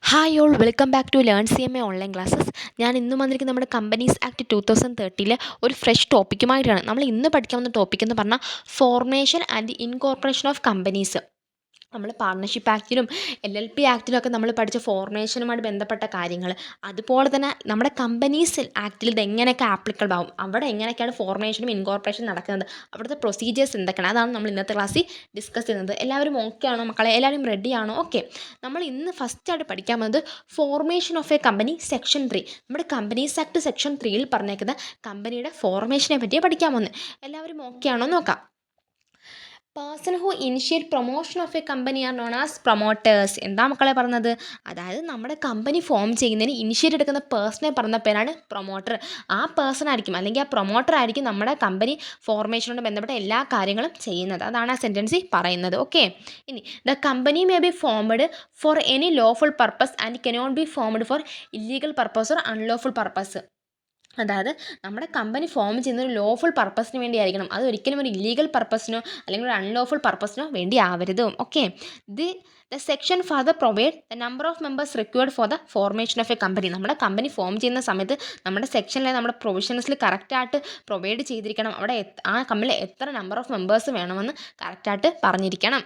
Hi all welcome back to learn CMA online classes. ഞാൻ ഇന്ന് വന്നിരിക്കുന്ന നമ്മുടെ കമ്പനീസ് ആക്ട് 2013 ഒരു ഫ്രഷ് ടോപ്പിക്കുമായിട്ടാണ്. നമ്മൾ ഇന്ന് പഠിക്കാൻ വന്ന ടോപ്പിക് എന്ന് പറഞ്ഞാൽ formation and incorporation of companies. നമ്മൾ പാർട്ണർഷിപ്പ് ആക്റ്റിലും LLP ആക്റ്റിലും ഒക്കെ നമ്മൾ പഠിച്ച ഫോർമേഷനുമായിട്ട് ബന്ധപ്പെട്ട കാര്യങ്ങൾ, അതുപോലെ തന്നെ നമ്മുടെ കമ്പനീസ് ആക്റ്റിൽ ഇത് എങ്ങനെയൊക്കെ ആപ്ലിക്കബിൾ ആവും, അവിടെ എങ്ങനെയൊക്കെയാണ് ഫോർമേഷനും ഇൻകോർപ്പറേഷനും നടക്കുന്നത്, അവിടുത്തെ പ്രൊസീജിയേഴ്സ് എന്തൊക്കെയാണ്, അതാണ് നമ്മൾ ഇന്നത്തെ ക്ലാസ്സിൽ ഡിസ്കസ് ചെയ്യുന്നത്. എല്ലാവരും ഓക്കെ ആണോ മക്കളെ? എല്ലാവരും റെഡി ആണോ? ഓക്കെ. നമ്മൾ ഇന്ന് ഫസ്റ്റായിട്ട് പഠിക്കാൻ പോകുന്നത് formation of a company section 3. നമ്മുടെ കമ്പനീസ് ആക്ട് സെക്ഷൻ 3യിൽ പറഞ്ഞേക്കുന്ന കമ്പനിയുടെ ഫോർമേഷനെ പറ്റിയാണ് പഠിക്കാൻ പോകുന്നത്. എല്ലാവരും ഓക്കെ ആണോ നോക്കാം. Person who initiate promotion of a company are known as promoters. എന്താ മക്കളെ പറഞ്ഞത്? അതായത് നമ്മുടെ കമ്പനി ഫോം ചെയ്യുന്നതിന് ഇനിഷ്യേറ്റ് എടുക്കുന്ന പേഴ്സണെ പറഞ്ഞ പേരാണ് പ്രൊമോട്ടർ. ആ പേഴ്സൺ ആയിരിക്കും, അല്ലെങ്കിൽ ആ പ്രൊമോട്ടർ ആയിരിക്കും നമ്മുടെ കമ്പനി ഫോർമേഷനോട് ബന്ധപ്പെട്ട എല്ലാ കാര്യങ്ങളും ചെയ്യുന്നത്. അതാണ് ആ സെൻറ്റൻസിൽ പറയുന്നത്. ഓക്കെ. ഇനി the company may be formed for any lawful purpose and cannot be formed for illegal purpose or unlawful purpose. അതായത് നമ്മുടെ കമ്പനി ഫോം ചെയ്യുന്ന ഒരു ലോഫുൾ പർപ്പസിന് വേണ്ടി ആയിരിക്കണം, അത് ഒരിക്കലും ഒരു ഇല്ലീഗൽ പർപ്പസിനോ അല്ലെങ്കിൽ ഒരു അൺലോഫുൾ പർപ്പസിനോ വേണ്ടി ആവരുത്. Okay. The section further provide the number of members required for the formation of a company. നമ്മുടെ കമ്പനി ഫോം ചെയ്യുന്ന സമയത്ത് നമ്മുടെ സെക്ഷനിലെ നമ്മുടെ പ്രൊവിഷൻസിൽ കറക്റ്റായിട്ട് പ്രൊവൈഡ് ചെയ്തിരിക്കണം. അവിടെ ആ കമ്പനിയിൽ എത്ര നമ്പർ ഓഫ് മെമ്പേഴ്സ് വേണമെന്ന് കറക്റ്റായിട്ട് പറഞ്ഞിരിക്കണം.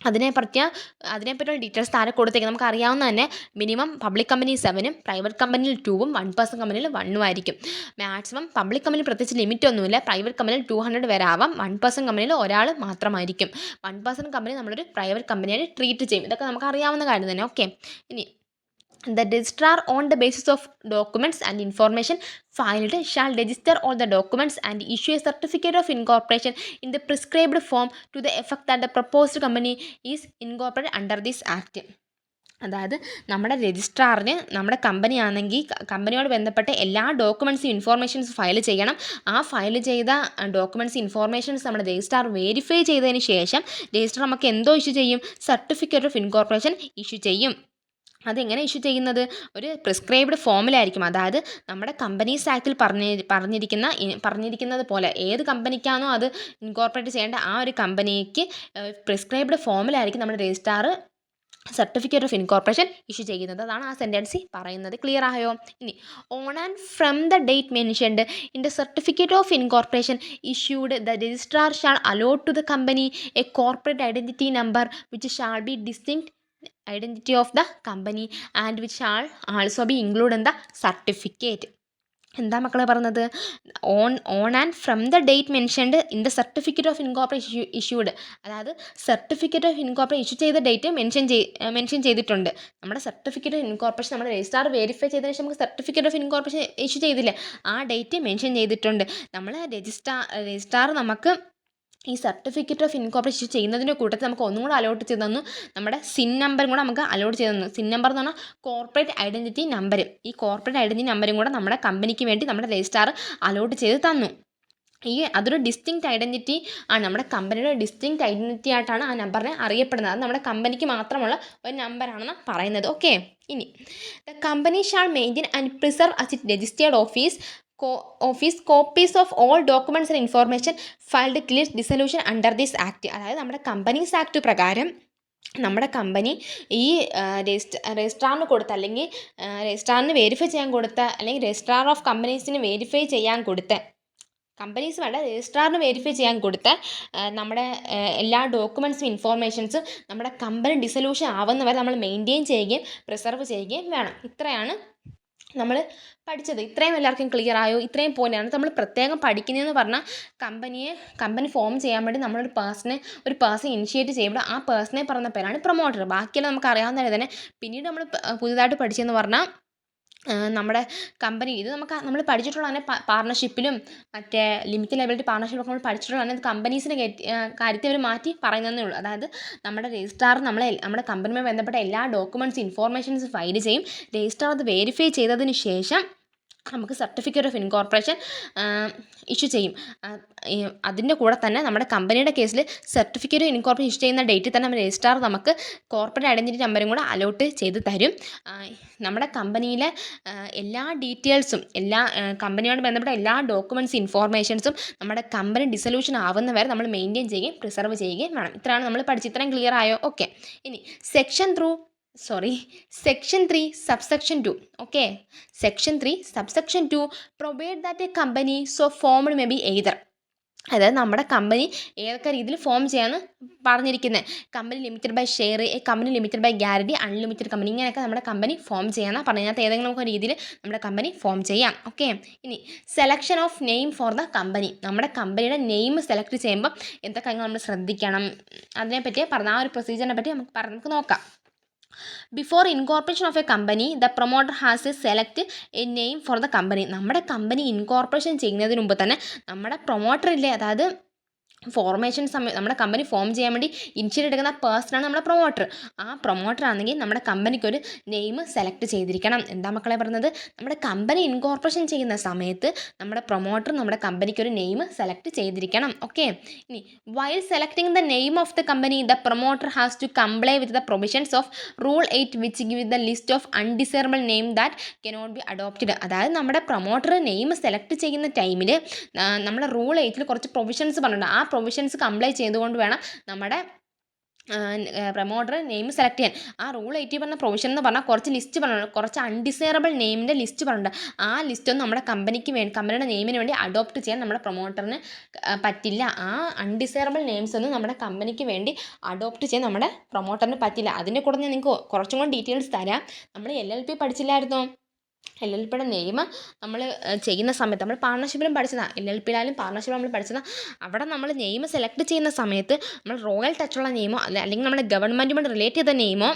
അതിനെപ്പറ്റിയുള്ള ഡീറ്റെയിൽസ് താഴെ കൊടുത്തേക്ക്. നമുക്ക് അറിയാവുന്ന തന്നെ മിനിമം പബ്ലിക് കമ്പനി 7ഉം പ്രൈവറ്റ് കമ്പനിയിൽ 2ഉം 1% കമ്പനിയിൽ 1ഉം ആയിരിക്കും. മാക്സിമം പബ്ലിക് കമ്പനി പ്രത്യേകിച്ച് ലിമിറ്റ് ഒന്നുമില്ല. പ്രൈവറ്റ് കമ്പനിയിൽ 200 വരെ ആവാം. 1% കമ്പനിയിൽ ഒരാൾ മാത്രമായിരിക്കും. 1% കമ്പനി നമ്മളൊരു പ്രൈവറ്റ് കമ്പനിയായിട്ട് ട്രീറ്റ് ചെയ്യും. ഇതൊക്കെ നമുക്ക് അറിയാവുന്ന കാര്യം തന്നെ. ഓക്കെ. ഇനി the registrar on the basis of documents and information filed shall register all the documents and issue a certificate of incorporation in the prescribed form to the effect that the proposed company is incorporated under this act. അതായത് നമ്മുടെ രജിസ്ട്രാറിന് നമ്മുടെ company ആണെങ്കിൽ കമ്പനിയോട് ബന്ധപ്പെട്ട എല്ലാ ഡോക്യുമെൻറ്റ്സും informations file ചെയ്യണം. ആ file ചെയ്ത documents informations നമ്മുടെ രജിസ്ട്രാർ വെരിഫൈ ചെയ്തതിന് ശേഷം രജിസ്ട്രാർ നമുക്ക് എന്തോ ഇഷ്യൂ ചെയ്യും? സർട്ടിഫിക്കറ്റ് ഓഫ് ഇൻകോർപ്പറേഷൻ ഇഷ്യൂ ചെയ്യും. അതെങ്ങനെ ഇഷ്യൂ ചെയ്യുന്നത്? ഒരു പ്രിസ്ക്രൈബ്ഡ് ഫോമിലായിരിക്കും. അതായത് നമ്മുടെ കമ്പനീസ് ആക്റ്റിൽ പറഞ്ഞിരിക്കുന്നത് പോലെ ഏത് കമ്പനിക്കാണോ അത് ഇൻകോർപ്പറേറ്റ് ചെയ്യേണ്ട ആ ഒരു കമ്പനിക്ക് പ്രിസ്ക്രൈബ്ഡ് ഫോമിലായിരിക്കും നമ്മുടെ registrar certificate of incorporation issue ചെയ്യുന്നത്. അതാണ് ആ സെൻറ്റൻസിൽ പറയുന്നത്. ക്ലിയർ ആയോ? ഇനി on and from the date mentioned in the certificate of incorporation issued the registrar shall allot to the company a corporate identity number which shall be distinct identity of the company and which shall also be included in the certificate. എന്താ മക്കളെ പറഞ്ഞത്? On and from the date mentioned in the certificate of incorporation issued. അതായത് certificate of incorporation issue ചെയ്ത date mention ചെയ്തിട്ടുണ്ട്. നമ്മുടെ certificate of incorporation നമ്മുടെ registrar verify ചെയ്തതിന് ശേഷം നമുക്ക് സർട്ടിഫിക്കറ്റ് ഓഫ് ഇൻകോർപ്പറേഷൻ ഇഷ്യൂ ചെയ്തില്ലേ, ആ ഡേറ്റ് മെൻഷൻ ചെയ്തിട്ടുണ്ട്. നമ്മൾ രജിസ്ട്രാർ നമുക്ക് ഈ സർട്ടിഫിക്കറ്റ് ഓഫ് ഇൻകോർപ്പറേഷൻ ഇഷ്യൂ ചെയ്യുന്നതിൻ്റെ കൂട്ടത്തിൽ നമുക്ക് ഒന്നും കൂടെ അലോട്ട് ചെയ്ത് തന്നു. നമ്മുടെ സിൻ നമ്പറും കൂടെ നമുക്ക് അലോട്ട് ചെയ്ത് തന്നു. സിൻ നമ്പർ എന്ന് പറഞ്ഞാൽ കോർപ്പറേറ്റ് ഐഡൻറ്റിറ്റി നമ്പർ. ഈ കോർപ്പറേറ്റ് ഐഡൻറ്റിറ്റി നമ്പറും കൂടെ നമ്മുടെ കമ്പനിക്ക് വേണ്ടി നമ്മുടെ രജിസ്ട്രാർ അലോട്ട് ചെയ്ത് തന്നു. അതൊരു ഡിസ്റ്റിങ്ക്റ്റ് ഐഡൻറ്റിറ്റി ആണ്. നമ്മുടെ കമ്പനിയുടെ ഡിസ്റ്റിങ്ക്റ്റ് ഐഡൻറ്റിറ്റി ആയിട്ടാണ് ആ നമ്പറിനെ അറിയപ്പെടുന്നത്. അത് നമ്മുടെ കമ്പനിക്ക് മാത്രമുള്ള ഒരു നമ്പറാണെന്ന് പറയുന്നത്. ഓക്കെ. ഇനി the company shall maintain and preserve as it registered office copies of all documents and information filed clear dissolution under this act. അതായത് നമ്മുടെ കമ്പനീസ് ആക്ട് പ്രകാരം നമ്മുടെ കമ്പനി ഈ രജിസ്ട്രാറിന് കൊടുത്ത, അല്ലെങ്കിൽ രജിസ്ട്രാറിന് വെരിഫൈ ചെയ്യാൻ കൊടുത്ത, അല്ലെങ്കിൽ രജിസ്ട്രാർ ഓഫ് കമ്പനീസിന് വെരിഫൈ ചെയ്യാൻ കൊടുത്ത, കമ്പനീസ് വേണ്ട രജിസ്ട്രാറിന് വെരിഫൈ ചെയ്യാൻ കൊടുത്ത നമ്മുടെ എല്ലാ ഡോക്യുമെൻറ്റ്സും ഇൻഫോർമേഷൻസും നമ്മുടെ കമ്പനി ഡിസൊല്യൂഷൻ ആവുന്ന വരെ നമ്മൾ മെയിൻറ്റെയിൻ ചെയ്യുകയും പ്രിസർവ് ചെയ്യുകയും വേണം. ഇത്രയാണ് നമ്മൾ പഠിച്ചത്. ഇത്രയും എല്ലാവർക്കും ക്ലിയർ ആയോ? ഇത്രയും പോലെയാണ് നമ്മൾ പ്രത്യേകം പഠിക്കുന്നതെന്ന് പറഞ്ഞാൽ കമ്പനി ഫോം ചെയ്യാൻ വേണ്ടി നമ്മളൊരു പേഴ്സൺ ഇനിഷ്യേറ്റ് ചെയ്യുമ്പോൾ ആ പേഴ്സണെ പറഞ്ഞ പേരാണ് പ്രൊമോട്ടർ. ബാക്കിയെല്ലാം നമുക്ക് അറിയാവുന്ന തന്നെ. പിന്നീട് നമ്മൾ പുതുതായിട്ട് പഠിച്ചതെന്ന് പറഞ്ഞാൽ നമ്മുടെ കമ്പനി ഇത് നമ്മൾ പഠിച്ചിട്ടുള്ള തന്നെ പാർട്ണർഷിപ്പിലും മറ്റേ ലിമിറ്റഡ് ലയബിലിറ്റി പാർട്ണർഷിപ്പൊക്കെ നമ്മൾ പഠിച്ചിട്ടുള്ള തന്നെ കമ്പനീസിൻ്റെ കാര്യത്തിൽ അവർ മാറ്റി പറയുന്നതേ ഉള്ളൂ. അതായത് നമ്മുടെ രജിസ്ട്രാർ നമ്മുടെ കമ്പനിയുമായി ബന്ധപ്പെട്ട എല്ലാ ഡോക്യുമെൻറ്റ്സ് ഇൻഫോർമേഷൻസ് ഫയൽ ചെയ്യും. രജിസ്ട്രാർ അത് വെരിഫൈ ചെയ്തതിന് ശേഷം നമുക്ക് സർട്ടിഫിക്കറ്റ് ഓഫ് ഇൻകോർപ്പറേഷൻ ഇഷ്യൂ ചെയ്യും. അതിൻ്റെ കൂടെ തന്നെ നമ്മുടെ കമ്പനിയുടെ കേസിൽ സർട്ടിഫിക്കറ്റ് ഓഫ് ഇൻകോർപ്പറേഷൻ ഇഷ്യൂ ചെയ്യുന്ന ഡേറ്റിൽ തന്നെ നമ്മുടെ രജിസ്ട്രാർ നമുക്ക് കോർപ്പറേറ്റ് ഐഡൻറ്റിറ്റി നമ്പറും കൂടെ അലോട്ട് ചെയ്ത് തരും. നമ്മുടെ കമ്പനിയിലെ എല്ലാ ഡീറ്റെയിൽസും, എല്ലാ കമ്പനിയോട് ബന്ധപ്പെട്ട എല്ലാ ഡോക്യുമെൻറ്റ്സ് ഇൻഫോർമേഷൻസും നമ്മുടെ കമ്പനി ഡിസൊല്യൂഷൻ ആവുന്ന വരെ നമ്മൾ മെയിൻറ്റെയിൻ ചെയ്യുകയും പ്രിസർവ് ചെയ്യുകയും വേണം. ഇത്രയാണ് നമ്മൾ പഠിച്ചത്. ഇത്രയും ക്ലിയർ ആയോ? ഓക്കെ. ഇനി section through sorry, section 3 subsection 2. Okay, section 3 subsection 2 provide that a company so formed may be either. അതായത് നമ്മുടെ കമ്പനി ഏതൊക്കെ രീതിയിൽ ഫോം ചെയ്യാമെന്ന് പറഞ്ഞിരിക്കുന്നത്. Company limited by share, company limited by guarantee, unlimited company, ഇങ്ങനെയൊക്കെ നമ്മുടെ കമ്പനി ഫോം ചെയ്യാമെന്നാണ് പറഞ്ഞതിനകത്ത് ഏതെങ്കിലും ഒക്കെ രീതിയിൽ നമ്മുടെ കമ്പനി ഫോം ചെയ്യാം. ഓക്കെ, ഇനി selection of name for the company. നമ്മുടെ കമ്പനിയുടെ നെയിം സെലക്ട് ചെയ്യുമ്പോൾ എന്തൊക്കെ കാര്യങ്ങൾ നമ്മൾ ശ്രദ്ധിക്കണം, അതിനെപ്പറ്റി പറഞ്ഞ ആ ഒരു പ്രൊസീജിയറിനെ പറ്റി നമുക്ക് നോക്കാം. Before incorporation of a company the promoter has A select A name for the company. നമ്മുടെ കമ്പനി ഇൻകോർപ്പറേഷൻ ചെയ്യുന്നതിന് മുമ്പ് തന്നെ നമ്മുടെ പ്രൊമോട്ടർ ഇല്ലേ, അതായത് ഫോർമേഷൻ സമയം നമ്മുടെ കമ്പനി ഫോം ചെയ്യാൻ വേണ്ടി ഇനിഷ്യേറ്റ് എടുക്കുന്ന പേഴ്സണാണ് നമ്മുടെ പ്രൊമോട്ടർ. ആ പ്രൊമോട്ടർ ആണെങ്കിൽ നമ്മുടെ കമ്പനിക്ക് ഒരു നെയിം സെലക്ട് ചെയ്തിരിക്കണം. എന്താ മക്കളെ പറയുന്നത്, നമ്മുടെ കമ്പനി ഇൻകോർപ്പറേഷൻ ചെയ്യുന്ന സമയത്ത് നമ്മുടെ പ്രൊമോട്ടർ നമ്മുടെ കമ്പനിക്ക് ഒരു നെയിം സെലക്ട് ചെയ്തിരിക്കണം. ഓക്കെ, ഇനി while selecting the name of the company the promoter has to comply with the provisions of rule 8 which give the list of undesirable name that cannot be adopted. അതായത് നമ്മുടെ promoter name select ചെയ്യുന്ന ടൈമിൽ നമ്മുടെ rule 8 കുറച്ച് provisions പറഞ്ഞിട്ടുണ്ട്. ആ provisions comply ചെയ്തുകൊണ്ട് വേണം നമ്മുടെ പ്രൊമോട്ടർ നെയിം സെലക്ട് ചെയ്യാൻ. ആ റൂൾ 8 പറഞ്ഞ പ്രൊവിഷൻ എന്ന് പറഞ്ഞാൽ കുറച്ച് ലിസ്റ്റ് പറഞ്ഞിട്ടുണ്ട്, കുറച്ച് അൺഡിസൈറബിൾ നെയിമിൻ്റെ ലിസ്റ്റ് പറഞ്ഞിട്ടുണ്ട്. ആ ലിസ്റ്റൊന്നും നമ്മുടെ കമ്പനിയുടെ നെയിമിന് വേണ്ടി അഡോപ്റ്റ് ചെയ്യാൻ നമ്മുടെ പ്രൊമോട്ടറിന് പറ്റില്ല. ആ അൺഡിസൈറബിൾ നെയിംസ് ഒന്നും നമ്മുടെ കമ്പനിക്ക് വേണ്ടി അഡോപ്റ്റ് ചെയ്യാൻ നമ്മുടെ പ്രൊമോട്ടറിന് പറ്റില്ല. അതിൻ്റെ കൂടെ ഞാൻ നിങ്ങൾക്ക് കുറച്ചും കൂടി ഡീറ്റെയിൽസ് തരാം. നമ്മൾ LLP പഠിച്ചില്ലായിരുന്നോ? LLPയുടെ നെയിം നമ്മൾ ചെയ്യുന്ന സമയത്ത് നമ്മൾ പാർട്ണർഷിപ്പിലും പഠിച്ചതാണ്, LLPയിലായാലും പാർട്ണർഷിപ്പിലും നമ്മൾ പഠിച്ചതാണ്. അവിടെ നമ്മൾ നെയിം സെലക്ട് ചെയ്യുന്ന സമയത്ത് നമ്മൾ റോയൽ ടച്ചുള്ള നെയിമോ അല്ലെങ്കിൽ നമ്മുടെ ഗവൺമെൻറ്റുമായിട്ട് റിലേറ്റ് ചെയ്ത നെയിമോ,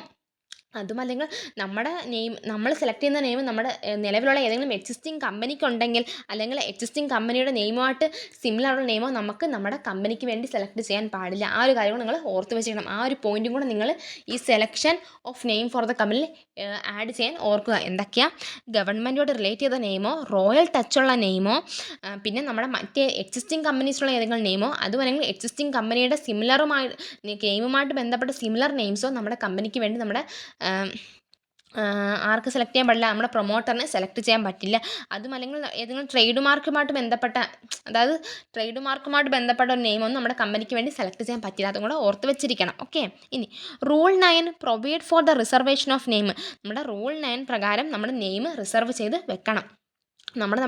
അതുമല്ലെങ്കിൽ നമ്മുടെ നെയിം നമ്മൾ സെലക്ട് ചെയ്യുന്ന നെയിം നമ്മുടെ നിലവിലുള്ള ഏതെങ്കിലും എക്സിസ്റ്റിംഗ് കമ്പനിക്ക് ഉണ്ടെങ്കിൽ, അല്ലെങ്കിൽ എക്സിസ്റ്റിംഗ് കമ്പനിയുടെ നെയിമുമായിട്ട് സിമിലറുള്ള നെയിമോ നമുക്ക് നമ്മുടെ കമ്പനിക്ക് വേണ്ടി സെലക്ട് ചെയ്യാൻ പാടില്ല. ആ ഒരു കാര്യം നിങ്ങൾ ഓർത്ത് വെച്ചിരിക്കണം. ആ ഒരു പോയിൻറ്റും കൂടെ നിങ്ങൾ ഈ selection of name for the കമ്പനിയിൽ ആഡ് ചെയ്യാൻ ഓർക്കുക. എന്തൊക്കെയാണ്? ഗവൺമെൻറ്റോട് റിലേറ്റ് ചെയ്ത നെയിമോ, റോയൽ ടച്ചുള്ള നെയിമോ, പിന്നെ നമ്മുടെ മറ്റേ എക്സിസ്റ്റിംഗ് കമ്പനീസിലുള്ള ഏതെങ്കിലും നെയിമോ, അതുമല്ലെങ്കിൽ എക്സിസ്റ്റിംഗ് കമ്പനിയുടെ നെയിമുമായിട്ട് ബന്ധപ്പെട്ട സിമിലർ നെയിംസോ നമ്മുടെ കമ്പനിക്ക് വേണ്ടി നമ്മുടെ ആർക്ക് സെലക്ട് ചെയ്യാൻ പാടില്ല? നമ്മുടെ പ്രൊമോട്ടറിനെ സെലക്ട് ചെയ്യാൻ പറ്റില്ല. അതുമല്ലെങ്കിൽ ഏതെങ്കിലും ട്രേഡ് മാർക്കുമായിട്ട് ബന്ധപ്പെട്ട, അതായത് ട്രേഡ് മാർക്കുമായിട്ട് ബന്ധപ്പെട്ട ഒരു നെയിമൊന്നും നമ്മുടെ കമ്പനിക്ക് വേണ്ടി സെലക്ട് ചെയ്യാൻ പറ്റില്ല. അതും കൂടെ ഓർത്ത് വെച്ചിരിക്കണം. ഓക്കെ, ഇനി rule 9 provide for the reservation of name. നമ്മുടെ റൂൾ 9 പ്രകാരം നമ്മുടെ നെയിം റിസർവ് ചെയ്ത് വെക്കണം. നമ്മുടെ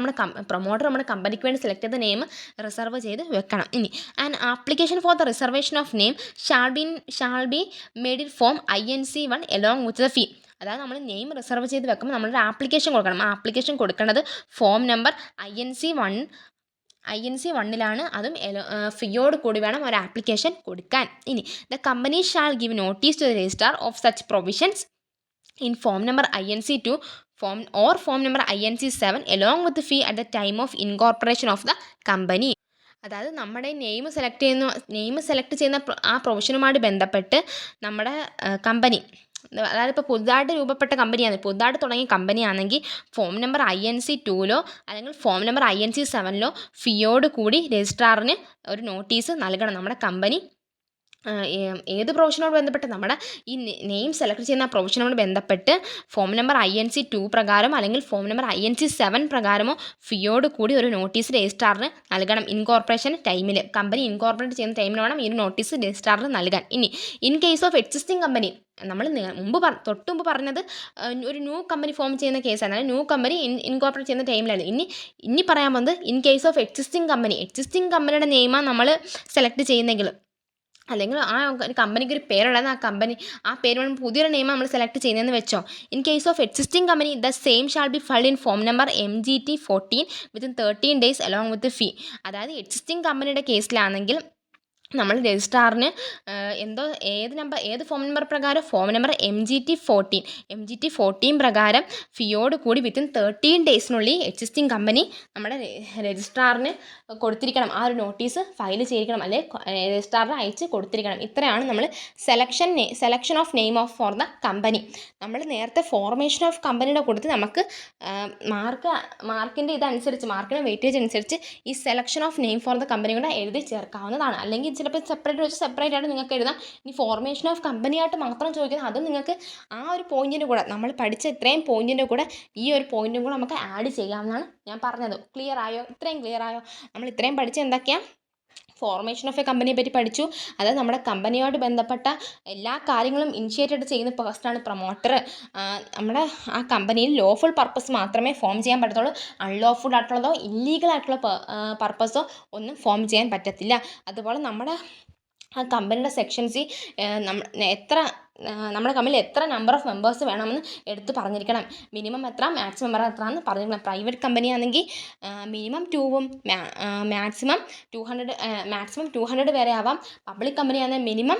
പ്രൊമോട്ടർ നമ്മുടെ കമ്പനിക്ക് വേണ്ടി സെലക്ട് ചെയ്ത നെയിം റിസർവ് ചെയ്ത് വെക്കണം. ഇനി an application for the reservation of name shall be made in form INC1 along with the ഫീ. അതായത് നമ്മൾ നെയിം റിസർവ് ചെയ്ത് വെക്കുമ്പോൾ നമ്മളൊരു ആപ്ലിക്കേഷൻ കൊടുക്കണം. ആ ആപ്ലിക്കേഷൻ കൊടുക്കേണ്ടത് ഫോം നമ്പർ INC1 അതും ഫീയോട് കൂടി വേണം ഒരു ആപ്ലിക്കേഷൻ കൊടുക്കാൻ. ഇനി the company shall give notice to the registrar of such provisions in form number INC2 form number INC7 along with the fee at the time of incorporation of the company. അതായത് നമ്മുടെ name select ചെയ്യുന്ന ആ പ്രൊവിഷനുമായിട്ട് ബന്ധപ്പെട്ട് നമ്മുടെ company, അതായത് ഇപ്പോൾ പുതുതായിട്ട് രൂപപ്പെട്ട കമ്പനിയാണ്, പുതുതായിട്ട് തുടങ്ങിയ കമ്പനിയാണെങ്കിൽ ഫോം നമ്പർ INC2 അല്ലെങ്കിൽ ഫോം നമ്പർ INC7 ഫീയോട് കൂടി രജിസ്ട്രാറിന് ഒരു നോട്ടീസ് നൽകണം. നമ്മുടെ കമ്പനി ഏത് പ്രൊവിഷനോട് ബന്ധപ്പെട്ട് നമ്മുടെ ഈ നെയിം സെലക്ട് ചെയ്യുന്ന പ്രൊവിഷനോട് ബന്ധപ്പെട്ട് ഫോം നമ്പർ INC2 പ്രകാരം അല്ലെങ്കിൽ ഫോം നമ്പർ INC7 പ്രകാരമോ ഫീയോട് കൂടി ഒരു നോട്ടീസ് രജിസ്ട്രാറിന് നൽകണം. ഇൻകോർപ്പറേഷൻ ടൈമിൽ, കമ്പനി ഇൻകോർപ്പറേറ്റ് ചെയ്യുന്ന ടൈമിൽ വേണം ഈ ഒരു നോട്ടീസ് രജിസ്ട്രാറിന് നൽകാൻ. ഇനി in case of existing company, നമ്മൾ തൊട്ടുമുമ്പ് പറഞ്ഞത് ഒരു ന്യൂ കമ്പനി ഫോം ചെയ്യുന്ന കേസാണ്, ന്യൂ കമ്പനി ഇൻകോർപ്പറേറ്റ് ചെയ്യുന്ന ടൈമിലാണ്. ഇനി പറയാൻ പോകുന്നത് ഇൻ കേസ് ഓഫ് എക്സിസ്റ്റിംഗ് കമ്പനിയുടെ നെയിമാണ് നമ്മൾ സെലക്ട് ചെയ്യുന്നെങ്കിൽ, അല്ലെങ്കിൽ ആ കമ്പനിക്ക് ഒരു പേരുള്ളത് ആ പേര് വേണം പുതിയൊരു നെയിം നമ്മൾ സെലക്ട് ചെയ്യുന്നതെന്ന് വെച്ചോ. In case of existing company the same shall be filed in form number MGT14 within 13 days along with fee. അതായത് എക്സിസ്റ്റിംഗ് കമ്പനിയുടെ കേസിലാണെങ്കിൽ നമ്മൾ രജിസ്ട്രാറിന് ഏത് ഫോം നമ്പർ പ്രകാരം, ഫോം നമ്പർ MGT14 പ്രകാരം ഫീയോട് കൂടി വിത്തിൻ 13 daysനുള്ളിൽ എക്സിസ്റ്റിംഗ് കമ്പനി നമ്മുടെ രജിസ്ട്രാറിന് കൊടുത്തിരിക്കണം. ആ ഒരു നോട്ടീസ് ഫയൽ ചെയ്തിരിക്കണം, അല്ലെങ്കിൽ രജിസ്ട്രാറിന് അയച്ച് കൊടുത്തിരിക്കണം. ഇത്രയാണ് നമ്മൾ selection of name for the company. നമ്മൾ നേരത്തെ ഫോർമേഷൻ ഓഫ് കമ്പനിയുടെ കൊടുത്ത് നമുക്ക് മാർക്കിൻ്റെ ഇതനുസരിച്ച്, മാർക്കിൻ്റെ വെയിറ്റേജ് അനുസരിച്ച് ഈ selection of name for the company കൂടെ എഴുതി ചേർക്കാവുന്നതാണ്. അല്ലെങ്കിൽ ചിലപ്പോൾ സെപ്പറേറ്റ് ആയിട്ട് നിങ്ങൾക്ക് എഴുതാം. ഇനി ഫോർമേഷൻ ഓഫ് കമ്പനി ആയിട്ട് മാത്രം ചോദിക്കുന്നത്, അതും നിങ്ങൾക്ക് ആ ഒരു പോയിന്റിൻ്റെ കൂടെ, നമ്മൾ പഠിച്ച ഇത്രയും പോയിന്റിൻ്റെ കൂടെ ഈ ഒരു പോയിന്റും കൂടെ നമുക്ക് ആഡ് ചെയ്യാമെന്നാണ് ഞാൻ പറഞ്ഞത്. ക്ലിയർ ആയോ? ഇത്രയും ക്ലിയർ ആയോ? നമ്മൾ ഇത്രയും പഠിച്ച എന്തൊക്കെയാണ്? ഫോർമേഷൻ ഓഫ് എ കമ്പനിയെ പറ്റി പഠിച്ചു. അതായത് നമ്മുടെ കമ്പനിയോട് ബന്ധപ്പെട്ട എല്ലാ കാര്യങ്ങളും ഇനിഷ്യേറ്റഡ് ചെയ്യുന്ന പേഴ്സണാണ് പ്രൊമോട്ടർ. നമ്മുടെ ആ കമ്പനിയിൽ ലോഫുൾ പർപ്പസ് മാത്രമേ ഫോം ചെയ്യാൻ പറ്റത്തുള്ളൂ. അൺലോഫുൾ ആയിട്ടുള്ളതോ ഇല്ലീഗൽ ആയിട്ടുള്ള പർപ്പസോ ഒന്നും ഫോം ചെയ്യാൻ പറ്റത്തില്ല. അതുപോലെ നമ്മുടെ ആ കമ്പനിയുടെ സെക്ഷൻസ് നമ്മുടെ കമ്പനിയിൽ എത്ര നമ്പർ ഓഫ് മെമ്പേഴ്സ് വേണമെന്ന് എടുത്ത് പറഞ്ഞിരിക്കണം. മിനിമം എത്ര, മാക്സിമം എത്ര എന്ന് പറഞ്ഞിരിക്കണം. പ്രൈവറ്റ് കമ്പനി ആണെങ്കിൽ മിനിമം 2ഉം മാക്സിമം 200 വരെ ആവാം. പബ്ലിക് കമ്പനി ആണെങ്കിൽ മിനിമം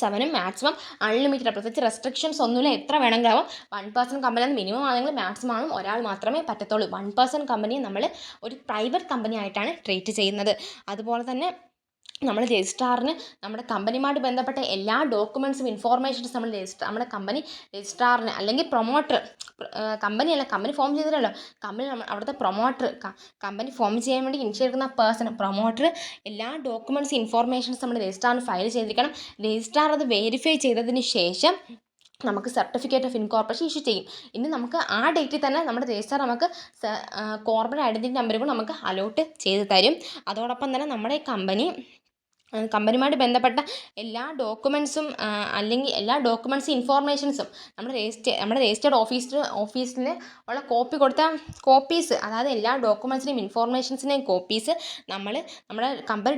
7ഉം മാക്സിമം അൺലിമിറ്റഡ്. പ്രത്യേകിച്ച് റെസ്ട്രിക്ഷൻസ് ഒന്നുമില്ല, എത്ര വേണമെങ്കിലും ആവാം. 1% കമ്പനി ആണ് മിനിമം ആണെങ്കിൽ മാക്സിമം ആണെങ്കിലും ഒരാൾ മാത്രമേ പറ്റത്തുള്ളൂ. 1% കമ്പനിയെ നമ്മൾ ഒരു പ്രൈവറ്റ് കമ്പനി ആയിട്ടാണ് ട്രീറ്റ് ചെയ്യുന്നത്. അതുപോലെ തന്നെ നമ്മൾ രജിസ്ട്രാറിന് നമ്മുടെ കമ്പനിയുമായിട്ട് ബന്ധപ്പെട്ട എല്ലാ ഡോക്യുമെൻറ്റ്സും ഇൻഫോർമേഷൻസും നമ്മുടെ കമ്പനി രജിസ്ട്രാറിന് അല്ലെങ്കിൽ പ്രൊമോട്ടർ, കമ്പനിയല്ല, കമ്പനി ഫോം ചെയ്തിട്ടല്ലോ, കമ്പനി അവിടുത്തെ പ്രൊമോട്ടർ, കമ്പനി ഫോം ചെയ്യാൻ വേണ്ടി ഇനിഷ്യേറ്റ് ചെയ്യുന്ന പേഴ്സൺ പ്രൊമോട്ടർ എല്ലാ ഡോക്യുമെൻറ്റ്സ് ഇൻഫോർമേഷൻസ് നമ്മൾ രജിസ്ട്രാറിന് ഫയൽ ചെയ്തിരിക്കണം. രജിസ്ട്രാർ അത് വെരിഫൈ ചെയ്തതിന് ശേഷം നമുക്ക് സർട്ടിഫിക്കറ്റ് ഓഫ് ഇൻകോർപ്പറേഷൻ ഇഷ്യൂ ചെയ്യും. ഇനി നമുക്ക് ആ ഡേറ്റിൽ തന്നെ നമ്മുടെ രജിസ്ട്രാർ നമുക്ക് കോർപ്പറേറ്റ് ഐഡൻറ്റിറ്റി നമ്പർ കൂടെ നമുക്ക് അലോട്ട് ചെയ്ത് തരും. അതോടൊപ്പം തന്നെ നമ്മുടെ കമ്പനിയുമായിട്ട് ബന്ധപ്പെട്ട എല്ലാ ഡോക്യുമെൻറ്റ്സും അല്ലെങ്കിൽ എല്ലാ ഡോക്യുമെൻറ്റ്സും ഇൻഫോർമേഷൻസും നമ്മുടെ രജിസ്റ്റേർഡ് ഓഫീസിൽ ഉള്ള കോപ്പീസ്, അതായത് എല്ലാ ഡോക്യുമെൻറ്റ്സിനെയും ഇൻഫോർമേഷൻസിനെയും കോപ്പീസ് നമ്മുടെ കമ്പനി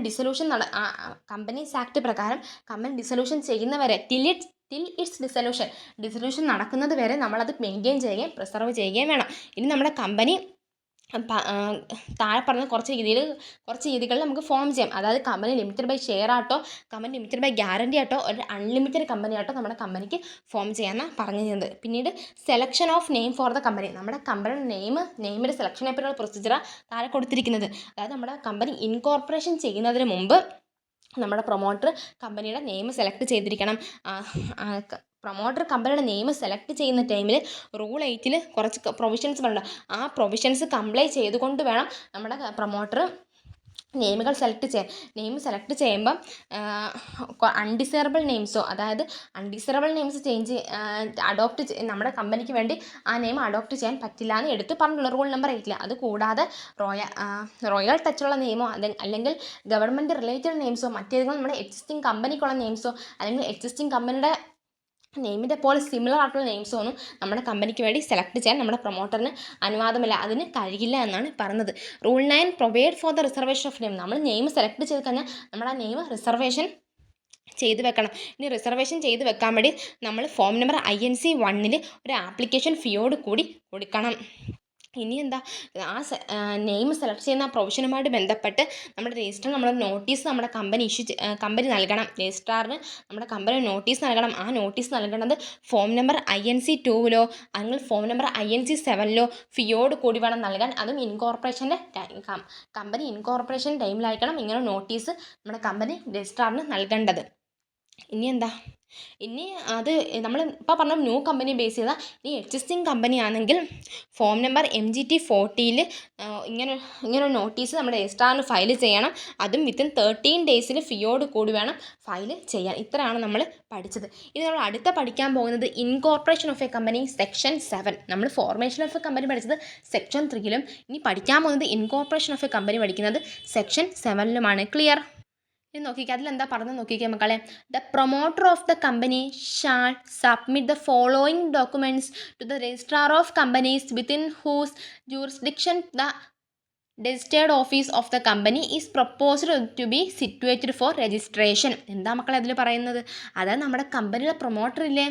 കമ്പനീസ് ആക്ട് പ്രകാരം കമ്പനി ഡിസൊല്യൂഷൻ ചെയ്യുന്നവരെ ടിൽ ഇറ്റ്സ് ഡിസൊല്യൂഷൻ നടക്കുന്നത് വരെ നമ്മളത് മെയിൻറ്റെയിൻ ചെയ്യുകയും പ്രിസർവ് ചെയ്യുകയും വേണം. ഇനി നമ്മുടെ കമ്പനി താഴെ പറഞ്ഞ കുറച്ച് രീതികളിൽ നമുക്ക് ഫോം ചെയ്യാം. അതായത് കമ്പനി ലിമിറ്റഡ് ബൈ ഷെയർ ആട്ടോ, കമ്പനി ലിമിറ്റഡ് ബൈ ഗ്യാരണ്ടി ആട്ടോ, ഒരു അൺലിമിറ്റഡ് കമ്പനി ആട്ടോ നമ്മുടെ കമ്പനിക്ക് ഫോം ചെയ്യാമെന്നാണ് പറഞ്ഞിരുന്നത്. പിന്നീട് selection of name for the company. നമ്മുടെ കമ്പനിയുടെ നെയിമിൻ്റെ സെലക്ഷനെ പറ്റിയുള്ള പ്രൊസീജിയറാണ് താഴെ കൊടുത്തിരിക്കുന്നത്. അതായത് നമ്മുടെ കമ്പനി ഇൻകോർപ്പറേഷൻ ചെയ്യുന്നതിന് മുമ്പ് നമ്മുടെ പ്രൊമോട്ടർ കമ്പനിയുടെ നെയിം സെലക്ട് ചെയ്തിരിക്കണം. പ്രൊമോട്ടർ കമ്പനിയുടെ നെയിം സെലക്ട് ചെയ്യുന്ന ടൈമിൽ റൂൾ 8 കുറച്ച് പ്രൊവിഷൻസ് പറയുന്നുണ്ട്. ആ പ്രൊവിഷൻസ് കംപ്ലൈ ചെയ്തുകൊണ്ട് വേണം നമ്മുടെ പ്രൊമോട്ടർ നെയിമുകൾ സെലക്ട് ചെയ്യാൻ. നെയിം സെലക്ട് ചെയ്യുമ്പം അൺഡിസൈറബിൾ നെയിംസോ, അതായത് അൺഡിസൈറബിൾ നെയിംസ് നമ്മുടെ കമ്പനിക്ക് വേണ്ടി ആ നെയിം അഡോപ്റ്റ് ചെയ്യാൻ പറ്റില്ല എന്ന് എടുത്ത് പറഞ്ഞുള്ളൂ റൂൾ നമ്പർ 8. അതുകൂടാതെ റോയൽ ടച്ചുള്ള നെയിമോ അല്ലെങ്കിൽ ഗവൺമെൻറ് റിലേറ്റഡ് നെയിംസോ, മറ്റേതെങ്കിലും നമ്മുടെ എക്സിസ്റ്റിംഗ് കമ്പനിക്കുള്ള നെയിംസോ അല്ലെങ്കിൽ എക്സിസ്റ്റിംഗ് കമ്പനിയുടെ നെയിമിൻ്റെ പോലെ സിമിലർ ആയിട്ടുള്ള നെയിംസോ ഒന്നും നമ്മുടെ കമ്പനിക്ക് വേണ്ടി സെലക്ട് ചെയ്യാൻ നമ്മുടെ പ്രൊമോട്ടറിന് അനുവാദമില്ല, അതിന് കഴിയില്ല എന്നാണ് പറഞ്ഞത്. Rule 9 provide for the reservation of name. നമ്മൾ നെയിം സെലക്ട് ചെയ്ത് കഴിഞ്ഞാൽ നമ്മൾ ആ നെയിം റിസർവേഷൻ ചെയ്ത് വെക്കണം. ഇനി റിസർവേഷൻ ചെയ്ത് വെക്കാൻ വേണ്ടി നമ്മൾ ഫോം നമ്പർ INC 1 ഒരു ആപ്ലിക്കേഷൻ ഫീയോട് കൂടി കൊടുക്കണം. ഇനി എന്താ, ആ നെയിം സെലക്ട് ചെയ്യുന്ന പ്രൊവിഷനുമായിട്ട് ബന്ധപ്പെട്ട് നമ്മുടെ രജിസ്റ്റർ നോട്ടീസ് നമ്മുടെ കമ്പനി നൽകണം. രജിസ്ട്രാറിന് നമ്മുടെ കമ്പനി നോട്ടീസ് നൽകണം. ആ നോട്ടീസ് നൽകേണ്ടത് ഫോം നമ്പർ INC 2 അല്ലെങ്കിൽ ഫോം നമ്പർ INC 7 ഫീയോട് കൂടി വേണം നൽകാൻ. അതും കമ്പനി ഇൻകോർപ്പറേഷൻ ടൈമിലായിരിക്കണം ഇങ്ങനെ നോട്ടീസ് നമ്മുടെ കമ്പനി രജിസ്ട്രാറിന് നൽകേണ്ടത്. ഇനി അത് നമ്മൾ ഇപ്പോൾ പറഞ്ഞ ന്യൂ കമ്പനി ബേസ് ചെയ്താൽ, ഇനി എക്സിസ്റ്റിംഗ് കമ്പനി ആണെങ്കിൽ ഫോം നമ്പർ MGT 40 ഇങ്ങനെ നോട്ടീസ് നമ്മുടെ രജിസ്ട്രാറിന് ഫയൽ ചെയ്യണം. അതും വിത്തിൻ 13 ഡേയ്സിൽ ഫീയോട് കൂടി വേണം ഫയൽ ചെയ്യാൻ. ഇത്രയാണ് നമ്മൾ പഠിച്ചത്. ഇനി നമ്മൾ അടുത്ത പഠിക്കാൻ പോകുന്നത് incorporation of a company section 7. നമ്മൾ ഫോർമേഷൻ ഓഫ് എ കമ്പനി പഠിച്ചത് സെക്ഷൻ 3 ഇനി പഠിക്കാൻ പോകുന്നത് ഇൻകോർപ്പറേഷൻ ഓഫ് എ കമ്പനി പഠിക്കുന്നത് സെക്ഷൻ 7 ക്ലിയർ? ഇത് നോക്കിക്കുക, അതിലെന്താ പറഞ്ഞത് നോക്കിക്കുക മക്കളെ. The promoter of the company shall submit the following documents to the registrar of companies within whose jurisdiction the registered office of the company is proposed to be situated for registration. എന്താ മക്കളെ അതിൽ പറയുന്നത്? അതായത് നമ്മുടെ കമ്പനിയുടെ promoter ഇല്ലേ,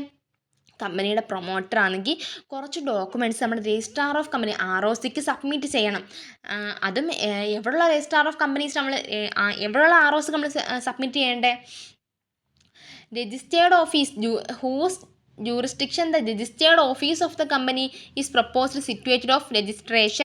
കമ്പനിയുടെ promoter ആണെങ്കിൽ കുറച്ച് ഡോക്യുമെൻറ്റ്സ് നമ്മുടെ രജിസ്ട്രാർ ഓഫ് കമ്പനി ROCക്ക് സബ്മിറ്റ് ചെയ്യണം. അതും എവിടെയുള്ള രജിസ്ട്രാർ ഓഫ് കമ്പനീസ് എവിടെയുള്ള ROC നമ്മൾ സബ്മിറ്റ് ചെയ്യേണ്ടേ? Registered office whose jurisdiction the registered office of the company is proposed situated of registration.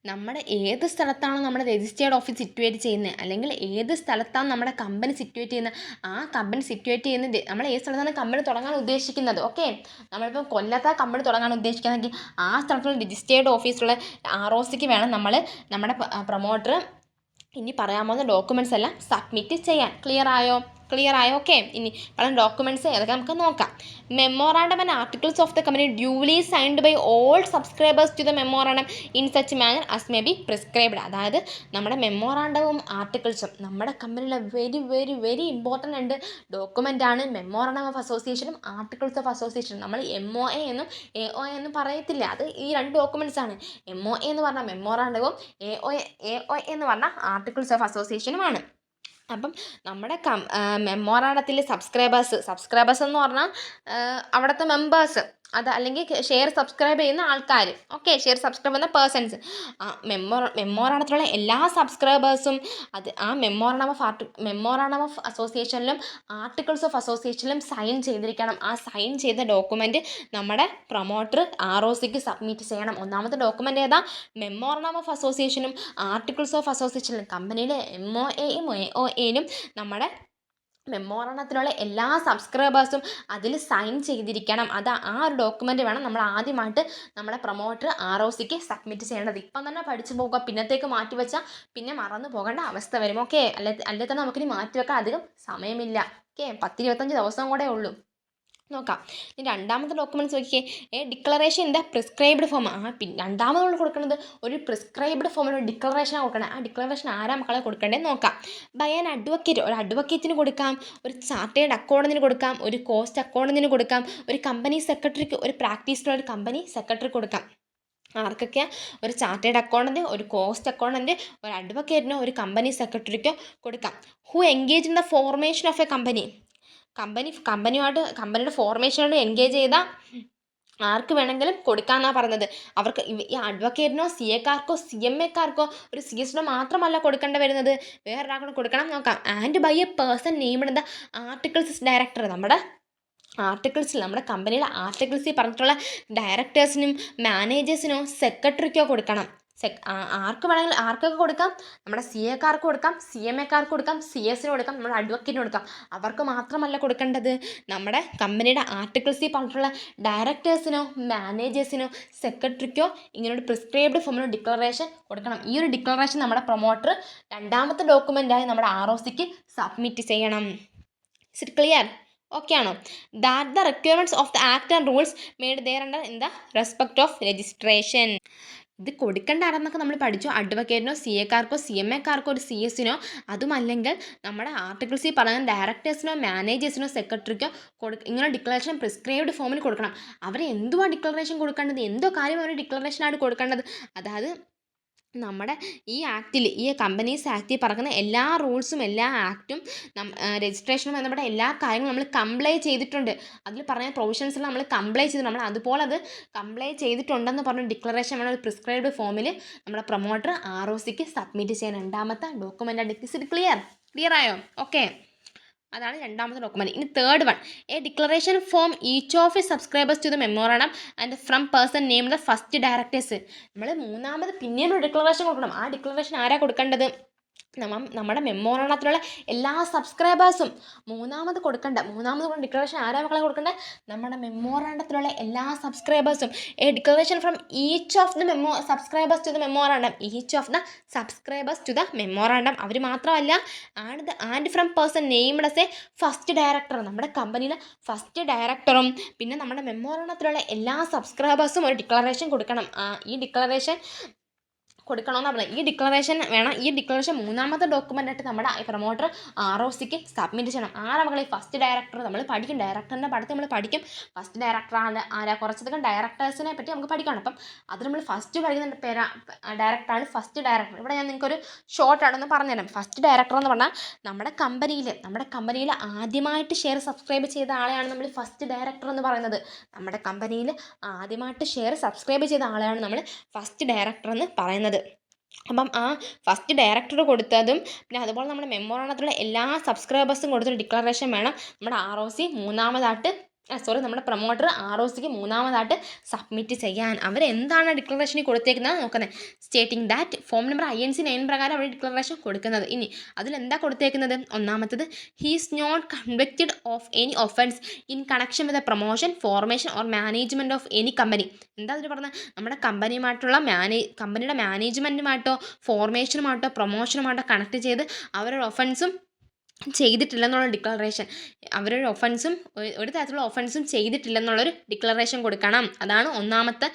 നമ്മുടെ ഏത് സ്ഥലത്താണോ നമ്മുടെ രജിസ്റ്റേർഡ് ഓഫീസ് സിറ്റുവേറ്റ് ചെയ്യുന്നത്, അല്ലെങ്കിൽ ഏത് സ്ഥലത്താണ് നമ്മുടെ കമ്പനി സിറ്റുവേറ്റ് ചെയ്യുന്നത്, ആ കമ്പനി സിറ്റുവേറ്റ് ചെയ്യുന്നത് നമ്മൾ ഏത് സ്ഥലത്താണ് കമ്പനി തുടങ്ങാൻ ഉദ്ദേശിക്കുന്നത്. ഓക്കെ, നമ്മളിപ്പോൾ കൊല്ലത്താ കമ്പനി തുടങ്ങാൻ ഉദ്ദേശിക്കുന്നതെങ്കിൽ ആ സ്ഥലത്തുള്ള രജിസ്റ്റേർഡ് ഓഫീസുള്ള ROCക്ക് വേണം നമ്മുടെ പ്രൊമോട്ടർ ഇനി പറയാൻ പോകുന്ന ഡോക്യുമെൻറ്റ്സ് എല്ലാം സബ്മിറ്റ് ചെയ്യാൻ. ക്ലിയർ ആയോ? ക്ലിയർ ആയോ? ഓക്കെ. ഇനി പല ഡോക്യുമെൻറ്റ്സ് ഏതൊക്കെ നമുക്ക് നോക്കാം. Memorandum and articles of the company duly signed by all subscribers to the memorandum in such manner as may be prescribed. അതായത് നമ്മുടെ മെമ്മോറാണ്ടവും ആർട്ടിക്കിൾസും നമ്മുടെ കമ്പനിയിലെ വെരി വെരി വെരി ഇമ്പോർട്ടൻ്റ് ഉണ്ട് ഡോക്യുമെൻ്റാണ് മെമ്മോറാണ്ടം ഓഫ് അസോസിയേഷനും ആർട്ടിക്കിൾസ് ഓഫ് അസോസിയേഷനും. നമ്മൾ MOA എന്നും AOA എന്നും പറയത്തില്ല, അത് ഈ രണ്ട് ഡോക്യുമെൻറ്റ്സ് ആണ്. MOA എന്ന് പറഞ്ഞാൽ മെമ്മോറാണ്ടവും AOA എന്ന് പറഞ്ഞാൽ ആർട്ടിക്കിൾസ് ഓഫ് അസോസിയേഷനുമാണ്. അപ്പം നമ്മുടെ മെമ്മോറാണ്ടത്തിൽ സബ്സ്ക്രൈബേഴ്സ് എന്ന് പറഞ്ഞാൽ അവിടുത്തെ മെമ്പേഴ്സ്, അത് അല്ലെങ്കിൽ ഷെയർ സബ്സ്ക്രൈബ് ചെയ്യുന്ന ആൾക്കാർ. ഓക്കെ, ഷെയർ സബ്സ്ക്രൈബ് ചെയ്യുന്ന പേഴ്സൺസ്. ആ മെമ്മോറാണ്ടത്തിലുള്ള എല്ലാ സബ്സ്ക്രൈബേഴ്സും അത് ആ മെമ്മോറാണ്ടം ഓഫ് അസോസിയേഷനിലും ആർട്ടിക്കിൾസ് ഓഫ് അസോസിയേഷനിലും സൈൻ ചെയ്തിരിക്കണം. ആ സൈൻ ചെയ്ത ഡോക്യുമെൻറ്റ് നമ്മുടെ പ്രൊമോട്ടർ ROCക്ക് സബ്മിറ്റ് ചെയ്യണം. ഒന്നാമത്തെ ഡോക്യുമെൻ്റ് ഏതാ? മെമ്മോറാണ്ടം ഓഫ് അസോസിയേഷനും ആർട്ടിക്കിൾസ് ഓഫ് അസോസിയേഷനിലും. കമ്പനിയിലെ MOAയും AOAയിലും നമ്മുടെ മെമ്മോറാണ്ടത്തിലുള്ള എല്ലാ സബ്സ്ക്രൈബേഴ്സും അതിൽ സൈൻ ചെയ്തിരിക്കണം. അത് ആ ഒരു ഡോക്യുമെൻ്റ് വേണം നമ്മൾ ആദ്യമായിട്ട് നമ്മുടെ പ്രൊമോട്ടർ ROCക്ക് സബ്മിറ്റ് ചെയ്യേണ്ടത്. ഇപ്പം തന്നെ പഠിച്ചു പോകുക, പിന്നത്തേക്ക് മാറ്റി വെച്ചാൽ പിന്നെ മറന്നു പോകേണ്ട അവസ്ഥ വരും. ഓക്കെ, അല്ലേ തന്നെ നമുക്കിനി മാറ്റി വെക്കാൻ അധികം സമയമില്ല. ഓക്കെ, 10-25 ദിവസം കൂടെ ഉള്ളൂ. നോക്കാം. ഇനി രണ്ടാമത്തെ ഡോക്യുമെൻറ്റ്സ് നോക്കിയേ. Declaration in the prescribed form. രണ്ടാമത് നമ്മൾ കൊടുക്കുന്നത് ഒരു പ്രിസ്ക്രൈബ്ഡ് ഫോമിൽ ഒരു ഡിക്ലറേഷനാണ് കൊടുക്കണം. ആ ഡിക്ലറേഷൻ ആരാ മക്കളെ കൊടുക്കേണ്ടതെന്ന് നോക്കാം. ബൈ ആൻ അഡ്വക്കേറ്റ്, ഒരു അഡ്വക്കേറ്റിന് കൊടുക്കാം, ഒരു ചാർട്ടേഡ് അക്കൗണ്ടന്റിന് കൊടുക്കാം, ഒരു കോസ്റ്റ് അക്കൗണ്ടന്റിന് കൊടുക്കാം, ഒരു കമ്പനി സെക്രട്ടറിക്ക്, ഒരു പ്രാക്ടീസിലുള്ള ഒരു കമ്പനി സെക്രട്ടറി കൊടുക്കാം. ആർക്കൊക്കെയാണ്? ഒരു ചാർട്ടേഡ് അക്കൗണ്ടൻറ്റ്, ഒരു കോസ്റ്റ് അക്കൗണ്ടൻറ്റ്, ഒരു അഡ്വക്കേറ്റിനോ ഒരു കമ്പനി സെക്രട്ടറിക്കോ കൊടുക്കാം. Who engage in the formation of A കമ്പനിയുടെ ഫോർമേഷനോട് എൻഗേജ് ചെയ്ത ആർക്ക് വേണമെങ്കിലും കൊടുക്കാമെന്നാണ് പറഞ്ഞത്. അവർക്ക് ഈ അഡ്വക്കേറ്റിനോ CAക്കാർക്കോ CMAക്കാർക്കോ ഒരു CS മാത്രമല്ല കൊടുക്കേണ്ടി വരുന്നത്, വേറൊരാൾക്കൂടെ കൊടുക്കണം. നോക്കാം. And by a person named in the articles director. നമ്മുടെ കമ്പനിയിലെ ആർട്ടിക്കിൾസിൽ പറഞ്ഞിട്ടുള്ള ഡയറക്ടേഴ്സിനും മാനേജേഴ്സിനോ സെക്രട്ടറിക്കോ കൊടുക്കണം. ആർക്ക് വേണമെങ്കിൽ ആർക്കൊക്കെ കൊടുക്കാം? നമ്മുടെ CAക്കാർക്ക് കൊടുക്കാം, CMAക്കാർക്ക് കൊടുക്കാം, CSന് കൊടുക്കാം, നമ്മുടെ അഡ്വക്കേറ്റിന് കൊടുക്കാം. അവർക്ക് മാത്രമല്ല കൊടുക്കേണ്ടത്, നമ്മുടെ കമ്പനിയുടെ ആർട്ടിക്കിൾസിൽ പറഞ്ഞിട്ടുള്ള ഡയറക്ടേഴ്സിനോ മാനേജേഴ്സിനോ സെക്രട്ടറിക്കോ ഇങ്ങനൊരു പ്രിസ്ക്രൈബ്ഡ് ഫോമിൽ ഡിക്ലറേഷൻ കൊടുക്കണം. ഈ ഒരു ഡിക്ലറേഷൻ നമ്മുടെ പ്രൊമോട്ടർ രണ്ടാമത്തെ ഡോക്യുമെൻ്റായി നമ്മുടെ ROCക്ക് സബ്മിറ്റ് ചെയ്യണം. Is it clear? ഓക്കെ ആണോ? That the requirements of the act and rules made there under in the respect of registration. ഇത് കൊടുക്കേണ്ട ആരെന്നൊക്കെ നമ്മൾ പഠിച്ചു. അഡ്വക്കേറ്റിനോ CAക്കാർക്കോ CMAക്കാർക്കോ ഒരു CSനോ, അതുമല്ലെങ്കിൽ നമ്മുടെ ആർട്ടിക്കിൾസിൽ പറയുന്ന ഡയറക്ടേഴ്സിനോ മാനേജേഴ്സിനോ സെക്രട്ടറിക്കോ ഇങ്ങനെ ഡിക്ലറേഷൻ പ്രിസ്ക്രൈബ്ഡ് ഫോമിൽ കൊടുക്കണം. അവർ എന്തുവാ ഡിക്ലറേഷൻ കൊടുക്കേണ്ടത്? എന്തോ കാര്യം അവർ ഡിക്ലറേഷനാണ് കൊടുക്കേണ്ടത്. അതായത് നമ്മുടെ ഈ ആക്റ്റിൽ, ഈ കമ്പനീസ് ആക്റ്റിൽ പറയുന്ന എല്ലാ റൂൾസും എല്ലാ ആക്റ്റും രജിസ്ട്രേഷനും നമ്മുടെ എല്ലാ കാര്യങ്ങളും നമ്മൾ കംപ്ലൈ ചെയ്തിട്ടുണ്ട്. അതിൽ പറഞ്ഞ പ്രൊവിഷൻസിൽ നമ്മൾ കംപ്ലൈ ചെയ്തിട്ടുണ്ട്. നമ്മൾ അതുപോലെ അത് കംപ്ലൈ ചെയ്തിട്ടുണ്ടെന്ന് പറഞ്ഞ ഡിക്ലറേഷൻ വേണം ഒരു പ്രിസ്ക്രൈബ്ഡ് ഫോമിൽ നമ്മുടെ പ്രൊമോട്ടർ ROCക്ക് സബ്മിറ്റ് ചെയ്യാൻ. രണ്ടാമത്തെ ഡോക്യുമെൻ്റ്. ഇത് ക്ലിയർ ആയോ? ഓക്കെ, അതാണ് രണ്ടാമത്തെ ഡോക്യുമെൻ്റ്. ഇനി third one, a declaration form each of a subscribers to the memorandum and from person name the first directors. നമ്മൾ മൂന്നാമത് പിന്നീട് ഒരു ഡിക്ലറേഷൻ കൊടുക്കണം. ആ ഡിക്ലറേഷൻ ആരാ കൊടുക്കേണ്ടത്? നമ്മുടെ മെമ്മോറാണ്ടത്തിലുള്ള എല്ലാ സബ്സ്ക്രൈബേഴ്സും. മൂന്നാമത് ഡിക്ലറേഷൻ ആരാ മക്കളെ കൊടുക്കേണ്ടത്? നമ്മുടെ മെമ്മോറാണ്ടത്തിലുള്ള എല്ലാ സബ്സ്ക്രൈബേഴ്സും. A declaration from each of the subscribers to the memorandum. Each of the subscribers to the memorandum. അവർ മാത്രമല്ല, and from person named as a first director. നമ്മുടെ കമ്പനിയിലെ ഫസ്റ്റ് ഡയറക്ടറും പിന്നെ നമ്മുടെ മെമ്മോറാണ്ടത്തിലുള്ള എല്ലാ സബ്സ്ക്രൈബേഴ്സും ഒരു ഡിക്ലറേഷൻ കൊടുക്കണം. ഈ ഡിക്ലറേഷൻ കൊടുക്കണമെന്ന് പറഞ്ഞത്. ഈ ഡിക്ലറേഷൻ വേണം. ഈ ഡിക്ലറേഷൻ മൂന്നാമത്തെ ഡോക്യുമെൻ്റായിട്ട് നമ്മുടെ പ്രൊമോട്ടർ ROCക്ക് സബ്മിറ്റ് ചെയ്യണം. ആരാ മക്കളെ? First director. നമ്മൾ പഠിക്കും, ഡയറക്ടറിൻ്റെ പഠിത്തം നമ്മൾ പഠിക്കും. ഫസ്റ്റ് ഡയറക്ടർ ആരാ? കുറച്ചധികം ഡയറക്ടേഴ്സിനെ പറ്റി നമുക്ക് പഠിക്കണം. അപ്പം അത് നമ്മൾ ഫസ്റ്റ് പഠിക്കുന്ന ഡയറക്ടറാണ് ഫസ്റ്റ് ഡയറക്ടർ. ഇവിടെ ഞാൻ നിങ്ങൾക്കൊരു ഷോർട്ടായിട്ടൊന്ന് പറഞ്ഞുതരാം. ഫസ്റ്റ് ഡയറക്ടർ എന്ന് പറഞ്ഞാൽ നമ്മുടെ കമ്പനിയിൽ ആദ്യമായിട്ട് ഷെയർ സബ്സ്ക്രൈബ് ചെയ്ത ആളെയാണ് നമ്മൾ ഫസ്റ്റ് ഡയറക്ടർ എന്ന് പറയുന്നത്. നമ്മുടെ കമ്പനിയിൽ ആദ്യമായിട്ട് ഷെയർ സബ്സ്ക്രൈബ് ചെയ്ത ആളെയാണ് നമ്മൾ ഫസ്റ്റ് ഡയറക്ടർ എന്ന് പറയുന്നത്. അപ്പം ആ ഫസ്റ്റ് ഡയറക്ടർ കൊടുത്തതും പിന്നെ അതുപോലെ നമ്മുടെ മെമ്മോറാണ്ടത്തിലുള്ള എല്ലാ സബ്സ്ക്രൈബേഴ്സും കൊടുത്തൊരു ഡിക്ലറേഷൻ വേണം നമ്മുടെ നമ്മുടെ പ്രൊമോട്ടർ ROCക്ക് മൂന്നാമതായിട്ട് സബ്മിറ്റ് ചെയ്യാൻ. അവരെന്താണ് ഡിക്ലറേഷനിൽ കൊടുത്തേക്കുന്നത് നോക്കുന്നത്? Stating that form number INC 9 പ്രകാരം അവർ ഡിക്ലറേഷൻ കൊടുക്കുന്നത്. ഇനി അതിലെന്താ കൊടുത്തേക്കുന്നത്? ഒന്നാമത്തത്, he is not convicted of any offence in connection with the promotion, formation or management of any company. എന്താ അതിൽ പറഞ്ഞത്? നമ്മുടെ കമ്പനിയുമായിട്ടുള്ള കമ്പനിയുടെ മാനേജ്മെൻറ്റുമായിട്ടോ ഫോർമേഷനുമായിട്ടോ പ്രൊമോഷനുമായിട്ടോ കണക്ട് ചെയ്ത് അവരൊരു ഒഫൻസും ചെയ്തിട്ടില്ലെന്നുള്ള ഡിക്ലറേഷൻ, അവരൊരു ഒഫൻസും ഒരു തരത്തിലുള്ള ഒഫൻസും ചെയ്തിട്ടില്ലെന്നുള്ളൊരു ഡിക്ലറേഷൻ കൊടുക്കണം. അതാണ് ഒന്നാമത്തെ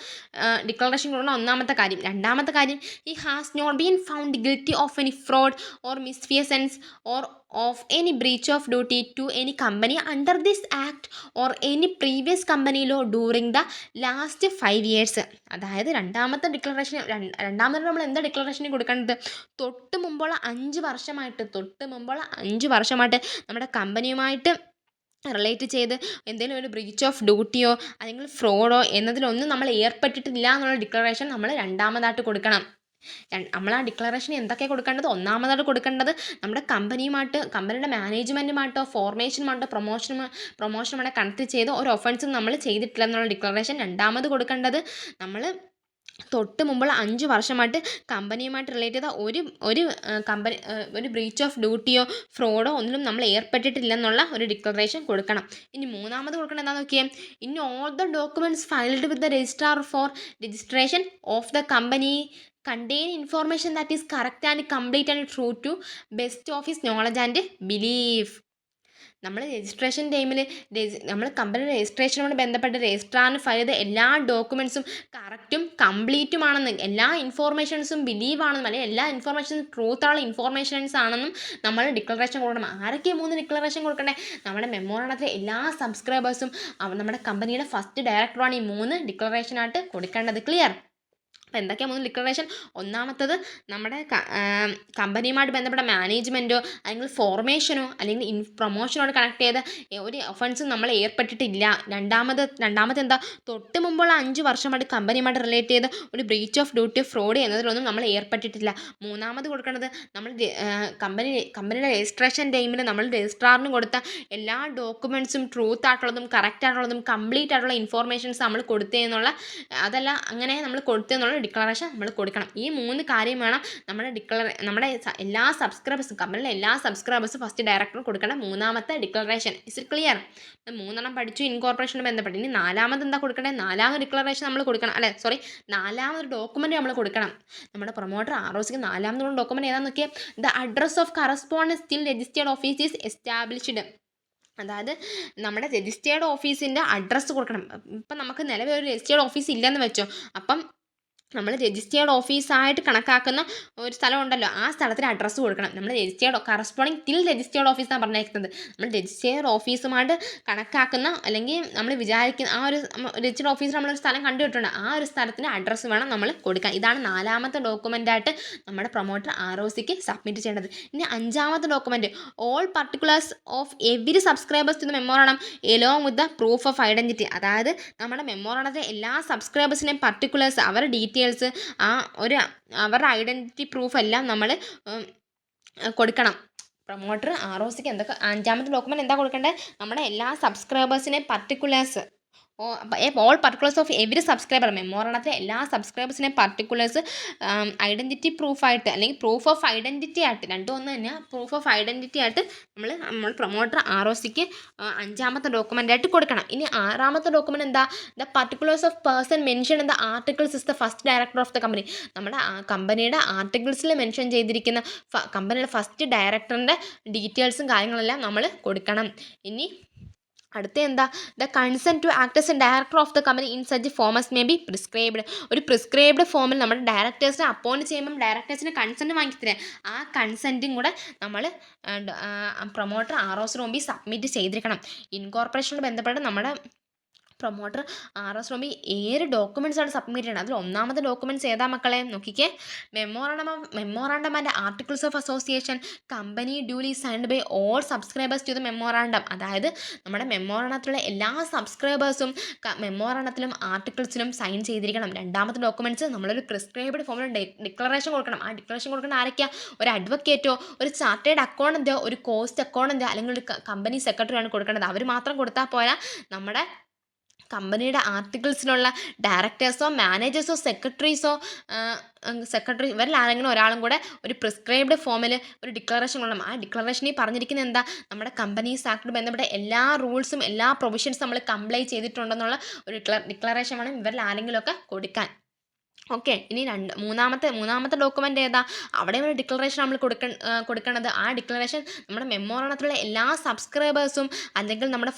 ഡിക്ലറേഷൻ കൊടുക്കുന്ന ഒന്നാമത്തെ കാര്യം. രണ്ടാമത്തെ കാര്യം, he has not been found guilty of any fraud or misfeasance or of any breach of duty to any company under this act or any previous company law during the last 5 years. അതായത് രണ്ടാമത്തെ declaration, രണ്ടാമത് നമ്മൾ എന്താ declaration കൊടുക്കേണ്ടത്? തൊട്ട് മുമ്പുള്ള 5 വർഷമായിട്ട് നമ്മുടെ കമ്പനിയുമായിട്ട് റിലേറ്റ് ചെയ്ത് എന്തെങ്കിലും ഒരു ബ്രീച്ച് ഓഫ് ഡ്യൂട്ടിയോ അല്ലെങ്കിൽ ഫ്രോഡോ എന്നതിലൊന്നും നമ്മൾ ഏർപ്പെട്ടിട്ടില്ല എന്നുള്ള ഡിക്ലറേഷൻ നമ്മൾ രണ്ടാമതായിട്ട് കൊടുക്കണം. നമ്മൾ ആ ഡിക്ലറേഷൻ എന്തൊക്കെയാണ് കൊടുക്കേണ്ടത്? ഒന്നാമതായിട്ട് കൊടുക്കേണ്ടത് നമ്മുടെ കമ്പനിയുടെ മാനേജ്മെൻറ്റുമായിട്ടോ ഫോർമേഷനുമായിട്ടോ പ്രൊമോഷനുമായിട്ട് കണക്ട് ചെയ്ത് ഒരു ഒഫൻസും നമ്മൾ ചെയ്തിട്ടില്ല എന്നുള്ള ഡിക്ലറേഷൻ. രണ്ടാമത് കൊടുക്കേണ്ടത് നമ്മൾ തൊട്ട് മുമ്പുള്ള 5 വർഷമായിട്ട് കമ്പനിയുമായിട്ട് റിലേറ്റ് ചെയ്ത ഒരു ബ്രീച്ച് ഓഫ് ഡ്യൂട്ടിയോ ഫ്രോഡോ ഒന്നിലും നമ്മൾ ഏർപ്പെട്ടിട്ടില്ലെന്നുള്ള ഒരു ഡിക്ലറേഷൻ കൊടുക്കണം. ഇനി മൂന്നാമത് കൊടുക്കണം എന്താണെന്ന് നോക്കിയേ, in all the documents filed with the registrar four registration of the company contain information that is correct and complete and true to best of his knowledge and belief. നമ്മൾ രജിസ്ട്രേഷൻ ടൈമിൽ നമ്മൾ company രജിസ്ട്രേഷനോട് ബന്ധപ്പെട്ട് രജിസ്ട്രാറിന് file ചെയ്ത എല്ലാ ഡോക്യുമെൻറ്റ്സും കറക്റ്റും കംപ്ലീറ്റുമാണെന്ന്, എല്ലാ ഇൻഫോർമേഷൻസും believe ആണെന്നും അല്ലെങ്കിൽ എല്ലാ ഇൻഫോർമേഷൻസും ട്രൂത്തുള്ള ഇൻഫോർമേഷൻസ് ആണെന്നും നമ്മൾ ഡിക്ലറേഷൻ കൊടുക്കണം. ആരൊക്കെ 3 ഡിക്ലറേഷൻ കൊടുക്കണ്ടേ? നമ്മുടെ മെമ്മോറാണ്ടത്തിലെ എല്ലാ സബ്സ്ക്രൈബേഴ്സും നമ്മുടെ കമ്പനിയുടെ ഫസ്റ്റ് ഡയറക്ടറാണ് ഈ 3 ഡിക്ലറേഷനായിട്ട് കൊടുക്കേണ്ടത്. ക്ലിയർ? അപ്പോൾ എന്തൊക്കെയാണ് 3 ഡിക്ലറേഷൻ? ഒന്നാമത്തത് നമ്മുടെ കമ്പനിയുമായിട്ട് ബന്ധപ്പെട്ട മാനേജ്മെൻറ്റോ അല്ലെങ്കിൽ ഫോർമേഷനോ അല്ലെങ്കിൽ പ്രൊമോഷനോട് കണക്ട് ചെയ്ത ഒരു ഒഫൻസും നമ്മൾ ഏർപ്പെട്ടിട്ടില്ല. രണ്ടാമത് എന്താ, തൊട്ട് മുമ്പുള്ള 5 വർഷമായിട്ട് കമ്പനിയുമായിട്ട് റിലേറ്റ് ചെയ്ത ഒരു ബ്രീച്ച് ഓഫ് ഡ്യൂട്ടി ഫ്രോഡ് എന്നതിലൊന്നും നമ്മൾ ഏർപ്പെട്ടിട്ടില്ല. മൂന്നാമത് കൊടുക്കേണ്ടത് നമ്മൾ കമ്പനിയുടെ രജിസ്ട്രേഷൻ ടൈമിൽ നമ്മൾ രജിസ്ട്രാറിന് കൊടുത്ത എല്ലാ ഡോക്യുമെൻറ്റ്സും ട്രൂത്ത് ആയിട്ടുള്ളതും കറക്റ്റ് ആയിട്ടുള്ളതും കംപ്ലീറ്റ് ആയിട്ടുള്ള ഇൻഫോർമേഷൻസ് നമ്മൾ കൊടുത്തതെന്നുള്ള അതല്ല അങ്ങനെ നമ്മൾ കൊടുത്തതെന്നുള്ള ഡിക്ലറേഷൻ നമ്മൾ കൊടുക്കണം. ഈ 3 കാര്യം വേണം നമ്മുടെ എല്ലാ സബ്സ്ക്രൈബേഴ്സും, കമ്പനിയിലെ എല്ലാ സബ്സ്ക്രൈബേഴ്സും ഫസ്റ്റ് ഡയറക്ടറും കൊടുക്കേണ്ട മൂന്നാമത്തെ ഡിക്ലറേഷൻ. Is it clear? 3 പഠിച്ചു ഇൻകോർപ്പറേഷനുമായി ബന്ധപ്പെട്ട്. ഇനി നാലാമത് എന്താ കൊടുക്കേണ്ടത്? നാലാമത് ഡിക്ലറേഷൻ നമ്മൾ കൊടുക്കണം, നാലാമതൊരു ഡോക്യുമെൻ്റ് നമ്മൾ കൊടുക്കണം. നമ്മുടെ പ്രൊമോട്ടർ ROCക്ക് നാലാമത് ഡോക്യുമെൻ്റ് ഏതാണെന്ന് നോക്കിയാൽ the address of correspondence still registered office is established. അതായത് നമ്മുടെ രജിസ്റ്റേർഡ് ഓഫീസിൻ്റെ അഡ്രസ്സ് കൊടുക്കണം. ഇപ്പം നമുക്ക് നിലവിൽ ഒരു രജിസ്റ്റേർഡ് ഓഫീസ് ഇല്ലെന്ന് വെച്ചോ, അപ്പം നമ്മൾ രജിസ്റ്റേർഡ് ഓഫീസായിട്ട് കണക്കാക്കുന്ന ഒരു സ്ഥലം ഉണ്ടല്ലോ, ആ സ്ഥലത്തിന് അഡ്രസ്സ് കൊടുക്കണം. നമ്മൾ കറസ്പോണ്ടിങ് ടിൽ രജിസ്റ്റേർഡ് ഓഫീസാണ് പറഞ്ഞേക്കുന്നത്. നമ്മൾ രജിസ്റ്റേർഡ് ഓഫീസുമായിട്ട് കണക്കാക്കുന്ന അല്ലെങ്കിൽ നമ്മൾ വിചാരിക്കുന്ന ആ ഒരു രജിസ്റ്റേർഡ് ഓഫീസിൽ നമ്മളൊരു സ്ഥലം കണ്ടുകിട്ടുണ്ട്, ആ ഒരു സ്ഥലത്തിന് അഡ്രസ്സ് വേണം നമ്മൾ കൊടുക്കാൻ. ഇതാണ് നാലാമത്തെ ഡോക്യുമെൻ്റായിട്ട് നമ്മുടെ പ്രൊമോട്ടർ ROCക്ക് സബ്മിറ്റ് ചെയ്യേണ്ടത്. ഇനി അഞ്ചാമത്തെ document, all particulars of every subscribers to the memorandum along with the proof of identity. അതായത് നമ്മുടെ മെമ്മോറാണ്ടത്തിലെ എല്ലാ സബ്സ്ക്രൈബേഴ്സിനെയും പർട്ടിക്കുലേഴ്സ്, അവരുടെ ഡീറ്റെയിൽസ്, അവരുടെ ഐഡൻറ്റിറ്റി പ്രൂഫ് എല്ലാം നമ്മൾ കൊടുക്കണം. പ്രൊമോട്ടർ ROCക്ക് എന്തൊക്കെ അഞ്ചാമത്തെ ഡോക്യുമെൻ്റ് എന്താ കൊടുക്കേണ്ടത്? നമ്മുടെ എല്ലാ സബ്സ്ക്രൈബേഴ്സിനെ particulars all particulars of every subscriber, മെമ്മോറാണ്ടത്തിലെ എല്ലാ സബ്സ്ക്രൈബേഴ്സിനെ പർട്ടിക്കുലേഴ്സ് ഐഡൻറ്റിറ്റി പ്രൂഫായിട്ട് അല്ലെങ്കിൽ പ്രൂഫ് ഓഫ് ഐഡൻറ്റിറ്റി ആയിട്ട്, രണ്ടും ഒന്ന് തന്നെ, പ്രൂഫ് ഓഫ് ഐഡൻറ്റിറ്റി ആയിട്ട് നമ്മൾ പ്രൊമോട്ടർ ROCക്ക് അഞ്ചാമത്തെ ഡോക്യുമെൻ്റായിട്ട് കൊടുക്കണം. ഇനി ആറാമത്തെ ഡോക്യുമെൻ്റ് എന്താ? The particulars of person mention in the articles is the first director of the company. നമ്മുടെ കമ്പനിയുടെ ആർട്ടിക്കിൾസിൽ മെൻഷൻ ചെയ്തിരിക്കുന്ന കമ്പനിയുടെ ഫസ്റ്റ് ഡയറക്ടറിൻ്റെ ഡീറ്റെയിൽസും കാര്യങ്ങളെല്ലാം നമ്മൾ കൊടുക്കണം. ഇനി അടുത്ത എന്താ? The consent to act as a director of the company in such forms may be prescribed. ഒരു പ്രിസ്ക്രൈബ്ഡ് ഫോമിൽ നമ്മുടെ ഡയറക്ടേഴ്സിനെ അപ്പോയിൻറ്റ് ചെയ്യുമ്പം ഡയറക്ടേഴ്സിന് കൺസെൻറ്റ് വാങ്ങിത്തരാം. ആ കൺസെൻറ്റും കൂടെ നമ്മൾ പ്രൊമോട്ടർ ROCയുടെ മുമ്പിൽ സബ്മിറ്റ് ചെയ്തിരിക്കണം. ഇൻകോർപ്പറേഷനോട് ബന്ധപ്പെട്ട് നമ്മുടെ പ്രൊമോട്ടർ ROCയുടെ മുമ്പിൽ 7 ഡോക്യുമെൻറ്റ്സാണ് സബ്മിറ്റ് ചെയ്യണം. അതിൽ ഒന്നാമത്തെ ഡോക്യുമെൻറ്റ്സ് ഏതാ മക്കളെ? നോക്കിക്കേ, memorandum and articles of association company duly signed by all subscribers to the memorandum. അതായത് നമ്മുടെ മെമ്മോറാണ്ടത്തിലുള്ള എല്ലാ സബ്സ്ക്രൈബേഴ്സും മെമ്മോറാണ്ടത്തിലും ആർട്ടിക്കിൾസിലും സൈൻ ചെയ്തിരിക്കണം. രണ്ടാമത്തെ ഡോക്യുമെൻറ്റ്സ് നമ്മളൊരു പ്രിസ്ക്രൈബ്ഡ് ഫോമിൽ ഡിക്ലറേഷൻ കൊടുക്കണം. ആ ഡിക്ലറേഷൻ കൊടുക്കുന്ന ആരൊക്കെയാണ്? ഒരു അഡ്വക്കേറ്റോ, ഒരു ചാർട്ടേഡ് അക്കൗണ്ടൻറ്റോ, ഒരു കോസ്റ്റ് അക്കൗണ്ടൻറ്റോ അല്ലെങ്കിൽ ഒരു കമ്പനി സെക്രട്ടറിയാണ് കൊടുക്കേണ്ടത്. അവർ മാത്രം കൊടുത്താൽ പോരാ, നമ്മുടെ കമ്പനിയുടെ ആർട്ടിക്കിൾസിലുള്ള ഡയറക്ടേഴ്സോ മാനേജേഴ്സോ സെക്രട്ടറി ഇവരിൽ ആരെങ്കിലും ഒരാളും കൂടെ ഒരു പ്രിസ്ക്രൈബ്ഡ് ഫോമിൽ ഒരു ഡിക്ലറേഷൻ കൊള്ളണം. ആ ഡിക്ലറേഷനിൽ പറഞ്ഞിരിക്കുന്നത് എന്താ? നമ്മുടെ കമ്പനീസ് ആക്ടിന് ബന്ധപ്പെട്ട എല്ലാ റൂൾസും എല്ലാ പ്രൊവിഷൻസും നമ്മൾ കംപ്ലൈ ചെയ്തിട്ടുണ്ടെന്നുള്ള ഒരു ഡിക്ലറേഷൻ വേണം ഇവരിൽ ആരെങ്കിലുമൊക്കെ കൊടുക്കാൻ. ഓക്കെ. ഇനി മൂന്നാമത്തെ ഡോക്യുമെൻ്റ് ഏതാ? അവിടെ ഒരു ഡിക്ലറേഷൻ നമ്മൾ കൊടുക്കേണ്ടത്. ആ ഡിക്ലറേഷൻ നമ്മുടെ മെമ്മോറാണ്ടത്തിലുള്ള എല്ലാ സബ്സ്ക്രൈബേഴ്സും, അല്ലെങ്കിൽ നമ്മുടെ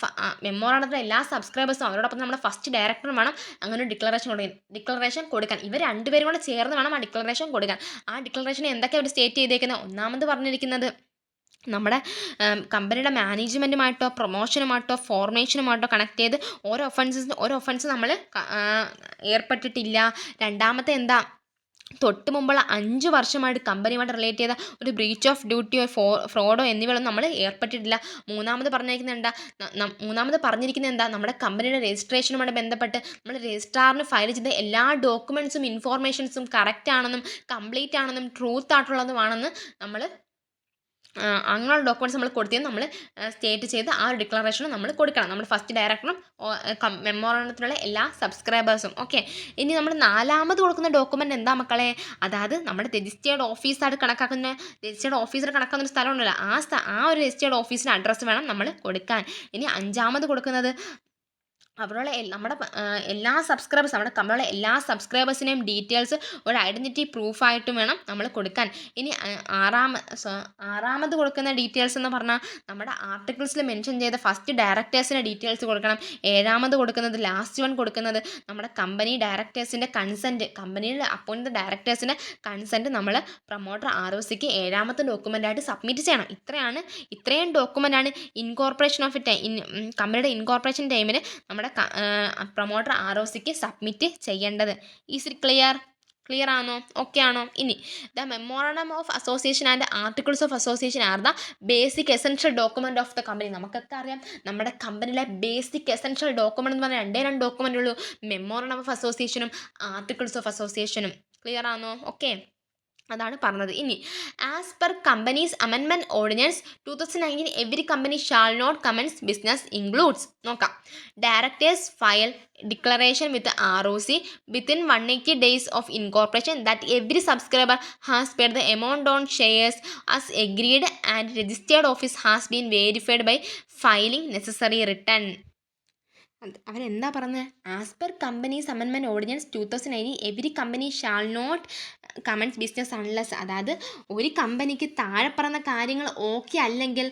മെമ്മോറാണ്ടത്തിലെ എല്ലാ സബ്സ്ക്രൈബേഴ്സും, അവരോടൊപ്പം നമ്മുടെ ഫസ്റ്റ് ഡയറക്ടറും വേണം അങ്ങനെ ഒരു ഡിക്ലറേഷൻ കൊടുക്കാൻ. ഇവർ രണ്ടുപേരും കൂടെ ചേർന്ന് വേണം ആ ഡിക്ലറേഷൻ കൊടുക്കാൻ. ആ ഡിക്ലറേഷൻ എന്തൊക്കെ അവർ സ്റ്റേറ്റ് ചെയ്തേക്കുന്നത്? ഒന്നാമത് പറഞ്ഞിരിക്കുന്നത്, നമ്മുടെ കമ്പനിയുടെ മാനേജ്മെൻറ്റുമായിട്ടോ പ്രൊമോഷനുമായിട്ടോ ഫോർമേഷനുമായിട്ടോ കണക്ട് ചെയ്ത് ഓരോ ഒഫൻസ് നമ്മൾ ഏർപ്പെട്ടിട്ടില്ല. രണ്ടാമത്തെ എന്താ? തൊട്ട് മുമ്പുള്ള 5 വർഷമായിട്ട് കമ്പനിയുമായിട്ട് റിലേറ്റ് ചെയ്ത ഒരു ബ്രീച്ച് ഓഫ് ഡ്യൂട്ടിയോ ഫ്രോഡോ എന്നിവയൊന്നും നമ്മൾ ഏർപ്പെട്ടിട്ടില്ല. മൂന്നാമത് പറഞ്ഞിരിക്കുന്നത് എന്താ? നമ്മുടെ കമ്പനിയുടെ രജിസ്ട്രേഷനുമായിട്ട് ബന്ധപ്പെട്ട് നമ്മൾ രജിസ്ട്രാറിന് ഫയൽ ചെയ്ത എല്ലാ ഡോക്യുമെൻറ്റ്സും ഇൻഫോർമേഷൻസും കറക്റ്റ് ആണെന്നും കംപ്ലീറ്റ് ആണെന്നും ട്രൂത്ത് ആയിട്ടുള്ളതുമാണെന്ന് നമ്മൾ അങ്ങനെയുള്ള ഡോക്യുമെൻറ്റ്സ് നമ്മൾ കൊടുത്തത് നമ്മൾ സ്റ്റേറ്റ് ചെയ്ത് ആ ഒരു ഡിക്ലറേഷൻ നമ്മൾ കൊടുക്കണം, നമ്മുടെ ഫസ്റ്റ് ഡയറക്ടറും മെമ്മോറാണ്ടത്തിലുള്ള എല്ലാ സബ്സ്ക്രൈബേഴ്സും. ഓക്കെ. ഇനി നമ്മൾ നാലാമത് കൊടുക്കുന്ന ഡോക്യുമെൻ്റ് എന്താ മക്കളെ? അതായത് നമ്മുടെ രജിസ്റ്റേർഡ് ഓഫീസർ കണക്കാക്കുന്ന ഒരു സ്ഥലമുണ്ടല്ലോ, ആ ഒരു രജിസ്റ്റേർഡ് ഓഫീസിൻ്റെ അഡ്രസ്സ് വേണം നമ്മൾ കൊടുക്കാൻ. ഇനി അഞ്ചാമത് കൊടുക്കുന്നത് അവരുടെ നമ്മുടെ എല്ലാ സബ്സ്ക്രൈബേഴ്സ്, നമ്മുടെ കമ്പനിയുള്ള എല്ലാ സബ്സ്ക്രൈബേഴ്സിനെയും ഡീറ്റെയിൽസ് ഒരു ഐഡൻറ്റിറ്റി പ്രൂഫായിട്ടും വേണം നമ്മൾ കൊടുക്കാൻ. ഇനി ആറാമത് കൊടുക്കുന്ന ഡീറ്റെയിൽസ് എന്ന് പറഞ്ഞാൽ നമ്മുടെ ആർട്ടിക്കിൾസിൽ മെൻഷൻ ചെയ്ത ഫസ്റ്റ് ഡയറക്ടേഴ്സിൻ്റെ ഡീറ്റെയിൽസ് കൊടുക്കണം. ഏഴാമത് കൊടുക്കുന്നത്, ലാസ്റ്റ് വൺ കൊടുക്കുന്നത്, നമ്മുടെ കമ്പനി ഡയറക്ടേഴ്സിൻ്റെ കൺസെൻറ്റ്, കമ്പനിയിൽ അപ്പോയിൻറ്റ് ഡയറക്ടേഴ്സിൻ്റെ കൺസെൻറ്റ് നമ്മൾ പ്രൊമോട്ടർ ROCക്ക് ഏഴാമത്തെ ഡോക്യുമെൻ്റായിട്ട് സബ്മിറ്റ് ചെയ്യണം. ഇത്രയും ഡോക്യുമെൻ്റാണ് ഇൻകോർപ്പറേഷൻ ഓഫ് കമ്പനിയുടെ ഇൻകോർപ്പറേഷൻ ടൈമിന് നമ്മുടെ പ്രൊമോട്ടർ ROCക്ക് സബ്മിറ്റ് ചെയ്യേണ്ടത്. ഈസ് ഇറ്റ് ക്ലിയർ ആണോ? ഓക്കെ ആണോ? ഇനി the memorandum of association and articles of association are the basic essential document of the company. നമുക്കൊക്കെ അറിയാം നമ്മുടെ കമ്പനിയിലെ ബേസിക് എസെൻഷ്യൽ ഡോക്യുമെൻ്റ് എന്ന് പറഞ്ഞാൽ രണ്ട് ഡോക്യുമെൻ്റ് ഉള്ളൂ, മെമ്മോറാണ്ടം ഓഫ് അസോസിയേഷനും ആർട്ടിക്കിൾസ് ഓഫ് അസോസിയേഷനും. ക്ലിയർ ആണോ? ഓക്കെ, അതാണ് പറഞ്ഞത്. ഇനി as per companies amendment ordinance 2019 every company shall not commence business includes. നോക്കാം. Directors file declaration with ROC within 180 days of incorporation that every subscriber has paid the amount on shares as agreed and registered office has been verified by filing necessary return. അവരെന്താ പറഞ്ഞത്? As per companies amendment ordinance 2019 every company shall not commence business unless. അതായത് ഒരു കമ്പനിക്ക് താഴെ പറഞ്ഞ കാര്യങ്ങൾ okay അല്ലെങ്കിൽ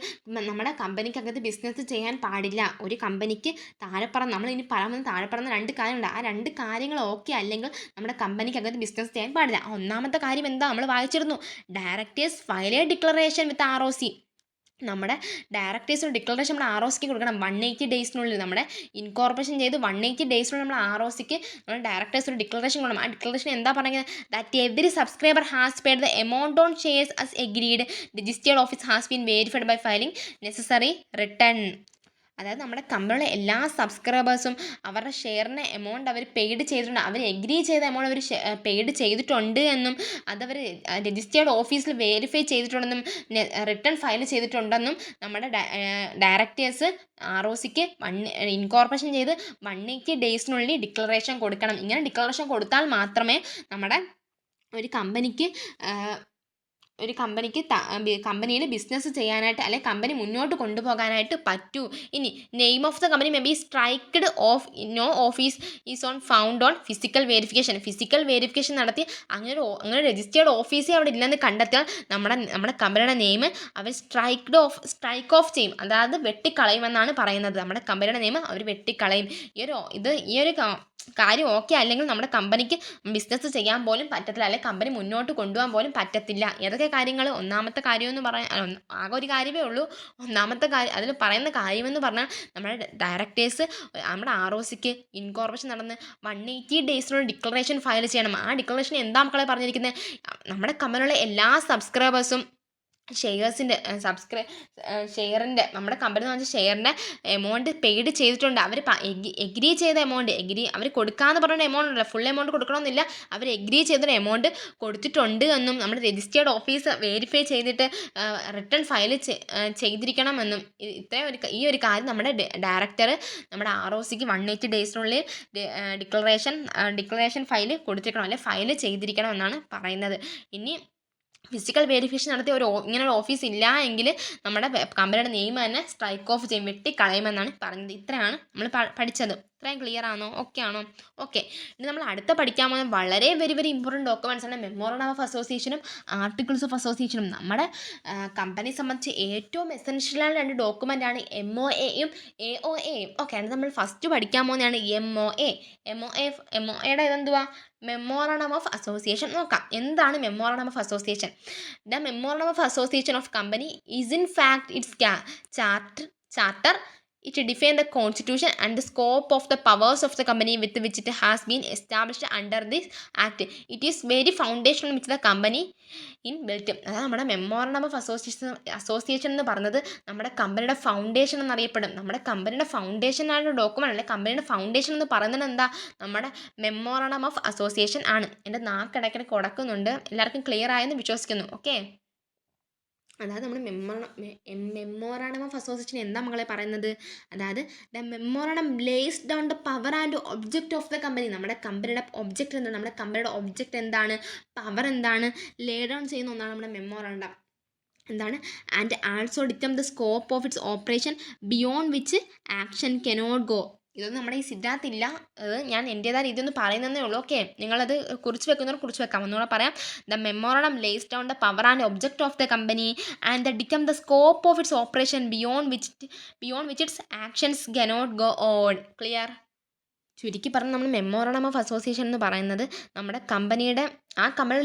നമ്മുടെ കമ്പനിക്കകത്ത് ബിസിനസ് ചെയ്യാൻ പാടില്ല. ഒരു കമ്പനിക്ക് നമ്മൾ ഇനി പറയുന്നത് താഴെ പറഞ്ഞ രണ്ട് കാര്യങ്ങളുണ്ട്. ആ രണ്ട് കാര്യങ്ങൾ ഓക്കെ അല്ലെങ്കിൽ നമ്മുടെ കമ്പനിക്കകത്ത് ബിസിനസ് ചെയ്യാൻ പാടില്ല. ഒന്നാമത്തെ കാര്യം എന്താ? നമ്മൾ വായിച്ചിരുന്നു, directors file A declaration with ROC. നമ്മുടെ ഡയറക്ടേഴ്സിന് ഡിക്ലറേഷൻ നമ്മൾ ROCക്ക് കൊടുക്കണം 180 ഡേയ്സിനുള്ളിൽ. നമ്മുടെ ഇൻകോർപ്പറേഷൻ ചെയ്ത് 180 ഡേയ്സിനുള്ളിൽ നമ്മൾ ROCക്ക് നമ്മൾ ഡയറക്ടേഴ്സ് ഒരു ഡിക്ലറേഷൻ കൊടുക്കണം. ആ ഡിക്ലറേഷൻ എന്താ പറയുന്നത്? That every subscriber has paid the amount on shares as agreed, registered office has been verified by filing necessary return. അതായത് നമ്മുടെ കമ്പനിയിലെ എല്ലാ സബ്സ്ക്രൈബേഴ്സും അവരുടെ ഷെയറിന് എമൗണ്ട് അവർ പെയ്ഡ് ചെയ്തിട്ടുണ്ട്, അവർ എഗ്രി ചെയ്ത എമൗണ്ട് അവർ പെയ്ഡ് ചെയ്തിട്ടുണ്ട് എന്നും അതവർ രജിസ്റ്റേർഡ് ഓഫീസിൽ വെരിഫൈ ചെയ്തിട്ടുണ്ടെന്നും റിട്ടേൺ ഫയൽ ചെയ്തിട്ടുണ്ടെന്നും നമ്മുടെ ഡയറക്ടേഴ്സ് ROCക്ക് ഇൻകോർപ്പറേഷൻ ചെയ്ത് 180 ഡേയ്സിനുള്ളിൽ ഡിക്ലറേഷൻ കൊടുക്കണം. ഇങ്ങനെ ഡിക്ലറേഷൻ കൊടുത്താൽ മാത്രമേ നമ്മുടെ ഒരു കമ്പനിക്ക് കമ്പനിയിൽ ബിസിനസ് ചെയ്യാനായിട്ട് അല്ലെങ്കിൽ കമ്പനി മുന്നോട്ട് കൊണ്ടുപോകാനായിട്ട് പറ്റൂ. ഇനി name of the company may be striked off no office is on found on physical verification നടത്തി അങ്ങനെ രജിസ്റ്റേർഡ് ഓഫീസേ അവിടെ ഇല്ലെന്ന് കണ്ടെത്തിയാൽ നമ്മുടെ കമ്പനിയുടെ നെയിം അവർ സ്ട്രൈക്ക് ഓഫ് ചെയ്യും, അതായത് വെട്ടിക്കളയുമെന്നാണ് പറയുന്നത്. നമ്മുടെ കമ്പനിയുടെ നെയിം അവർ വെട്ടിക്കളയും. ഈ ഒരു കാര്യം ഓക്കെ അല്ലെങ്കിൽ നമ്മുടെ കമ്പനിക്ക് ബിസിനസ് ചെയ്യാൻ പോലും പറ്റത്തില്ല, അല്ലെങ്കിൽ കമ്പനി മുന്നോട്ട് കൊണ്ടുപോകാൻ പോലും പറ്റത്തില്ല. ഏതൊക്കെ കാര്യങ്ങൾ? ഒന്നാമത്തെ കാര്യമെന്ന് പറയാൻ ആകെ ഒരു കാര്യമേ ഉള്ളൂ. ഒന്നാമത്തെ കാര്യം അതിൽ പറയുന്ന കാര്യമെന്ന് പറഞ്ഞാൽ നമ്മുടെ ഡയറക്ടേഴ്സ് നമ്മുടെ ROCക്ക് ഇൻകോർപ്പറേഷൻ നടന്ന് 180 ഡേയ്സിനുള്ള ഡിക്ലറേഷൻ ഫയൽ ചെയ്യണം. ആ ഡിക്ലറേഷൻ എന്താ മക്കളെ പറഞ്ഞിരിക്കുന്നത്? നമ്മുടെ കമ്പനിയുള്ള എല്ലാ സബ്സ്ക്രൈബേഴ്സും ഷെയറിൻ്റെ നമ്മുടെ കമ്പനി എന്ന് പറഞ്ഞാൽ ഷെയറിൻ്റെ എമൗണ്ട് പെയ്ഡ് ചെയ്തിട്ടുണ്ട്. അവർ എഗ്രി ചെയ്ത എമൗണ്ട് അവർ കൊടുക്കാമെന്ന് പറഞ്ഞ എമൗണ്ട് ഉണ്ടല്ലോ, ഫുൾ എമൗണ്ട് കൊടുക്കണമെന്നില്ല, അവർ എഗ്രി ചെയ്തൊരു എമൗണ്ട് കൊടുത്തിട്ടുണ്ട് എന്നും നമ്മുടെ രജിസ്റ്റേർഡ് ഓഫീസ് വെരിഫൈ ചെയ്തിട്ട് റിട്ടേൺ ഫയൽ ചെയ്തിരിക്കണമെന്നും ഈ ഒരു കാര്യം നമ്മുടെ ഡയറക്ടർ നമ്മുടെ ROCക്ക് 180 ഡേയ്സിനുള്ളിൽ ഡിക്ലറേഷൻ ഫയൽ കൊടുത്തിരിക്കണം, അല്ലെങ്കിൽ ഫയൽ ചെയ്തിരിക്കണം എന്നാണ് പറയുന്നത്. ഇനി ഫിസിക്കൽ വെരിഫിക്കേഷൻ നടത്തിയ ഇങ്ങനൊരു ഓഫീസ് ഇല്ല എങ്കിൽ നമ്മുടെ കമ്പനിയുടെ നെയിം തന്നെ സ്ട്രൈക്ക് ഓഫ് ചെയ്യും, വെട്ടിക്കളയുമെന്നാണ് പറഞ്ഞത്. ഇത്രയാണ് നമ്മൾ പഠിച്ചത്. ഇത്രയും ക്ലിയർ ആണോ? ഓക്കെ ആണോ? ഓക്കെ. ഇനി നമ്മൾ അടുത്ത പഠിക്കാൻ പോകുന്ന വളരെ വെരി വെരി ഇമ്പോർട്ടൻറ്റ് ഡോക്യുമെൻറ്റ്സ് ആണ് മെമ്മോറണ്ടം ഓഫ് അസോസിയേഷനും ആർട്ടിക്കിൾസ് ഓഫ് അസോസിയേഷനും. നമ്മുടെ കമ്പനിയെ സംബന്ധിച്ച് ഏറ്റവും എസെൻഷ്യലായ 2 ഡോക്യുമെൻ്റ് ആണ് MOAയും AOAയും. ഓക്കെ, അത് നമ്മൾ ഫസ്റ്റ് പഠിക്കാൻ പോകുന്നതാണ് MOA. MOAയുടെ ഇതെന്തുവാ? Memorandum of association. നോക്കാം, എന്താണ് memorandum of association? The memorandum of association of company is in fact its charter. It defines the constitution and the scope of the powers of the company with which it has been established under this act. It is very foundational which the company in built. അതായത് നമ്മുടെ memorandum of association എന്ന് പറയുന്നത് നമ്മുടെ കമ്പനിയുടെ foundation എന്നറിയപ്പെടും. നമ്മുടെ കമ്പനിയുടെ ഫൗണ്ടേഷനായുള്ള document അല്ലെ, കമ്പനിയുടെ ഫൗണ്ടേഷൻ എന്ന് പറയുന്നത് എന്താ? നമ്മുടെ മെമ്മോറണ്ടം ഓഫ് അസോസിയേഷൻ ആണ്. എൻ്റെ നാക്കിടയ്ക്കിടയ്ക്ക് ഉടക്കുന്നുണ്ട്. എല്ലാവർക്കും ക്ലിയർ ആയെന്ന് വിശ്വസിക്കുന്നു. ഓക്കെ, അതായത് നമ്മൾ മെമ്മോറാണ്ടം ഓഫ് അസോസിയേഷൻ എന്താ മകളെ പറയുന്നത്? അതായത് the memorandum lace down the power and object of the company. നമ്മുടെ കമ്പനിയുടെ ഒബ്ജക്റ്റ് എന്താണ്? നമ്മുടെ കമ്പനിയുടെ ഒബ്ജക്റ്റ് എന്താണ്? പവർ എന്താണ്? ലേ ഡൗൺ ചെയ്യുന്ന ഒന്നാണ് നമ്മുടെ മെമ്മോറാണ്ടം. എന്താണ്? ആൻഡ് ആൾസോ ഡിറ്റം the scope of its operation beyond which action cannot go. ഇതൊന്നും നമ്മുടെ ഈ സിദ്ധാർത്ഥില്ല, അത് ഞാൻ എൻ്റേതായ രീതി ഒന്ന് പറയുന്നതേ ഉള്ളൂ. ഓക്കെ, നിങ്ങളത് കുറിച്ച് വെക്കുന്നവർ കുറിച്ച് വെക്കാം. ഒന്നുകൂടെ പറയാം. The memorandum lays down the power and object of the company and the ഡിറ്റം the scope of its operation beyond which its actions cannot go on. Clear? ചുരുക്കി പറഞ്ഞ് നമ്മൾ മെമ്മോറണ്ടം ഓഫ് അസോസിയേഷൻ എന്ന് പറയുന്നത് നമ്മുടെ കമ്പനിയുടെ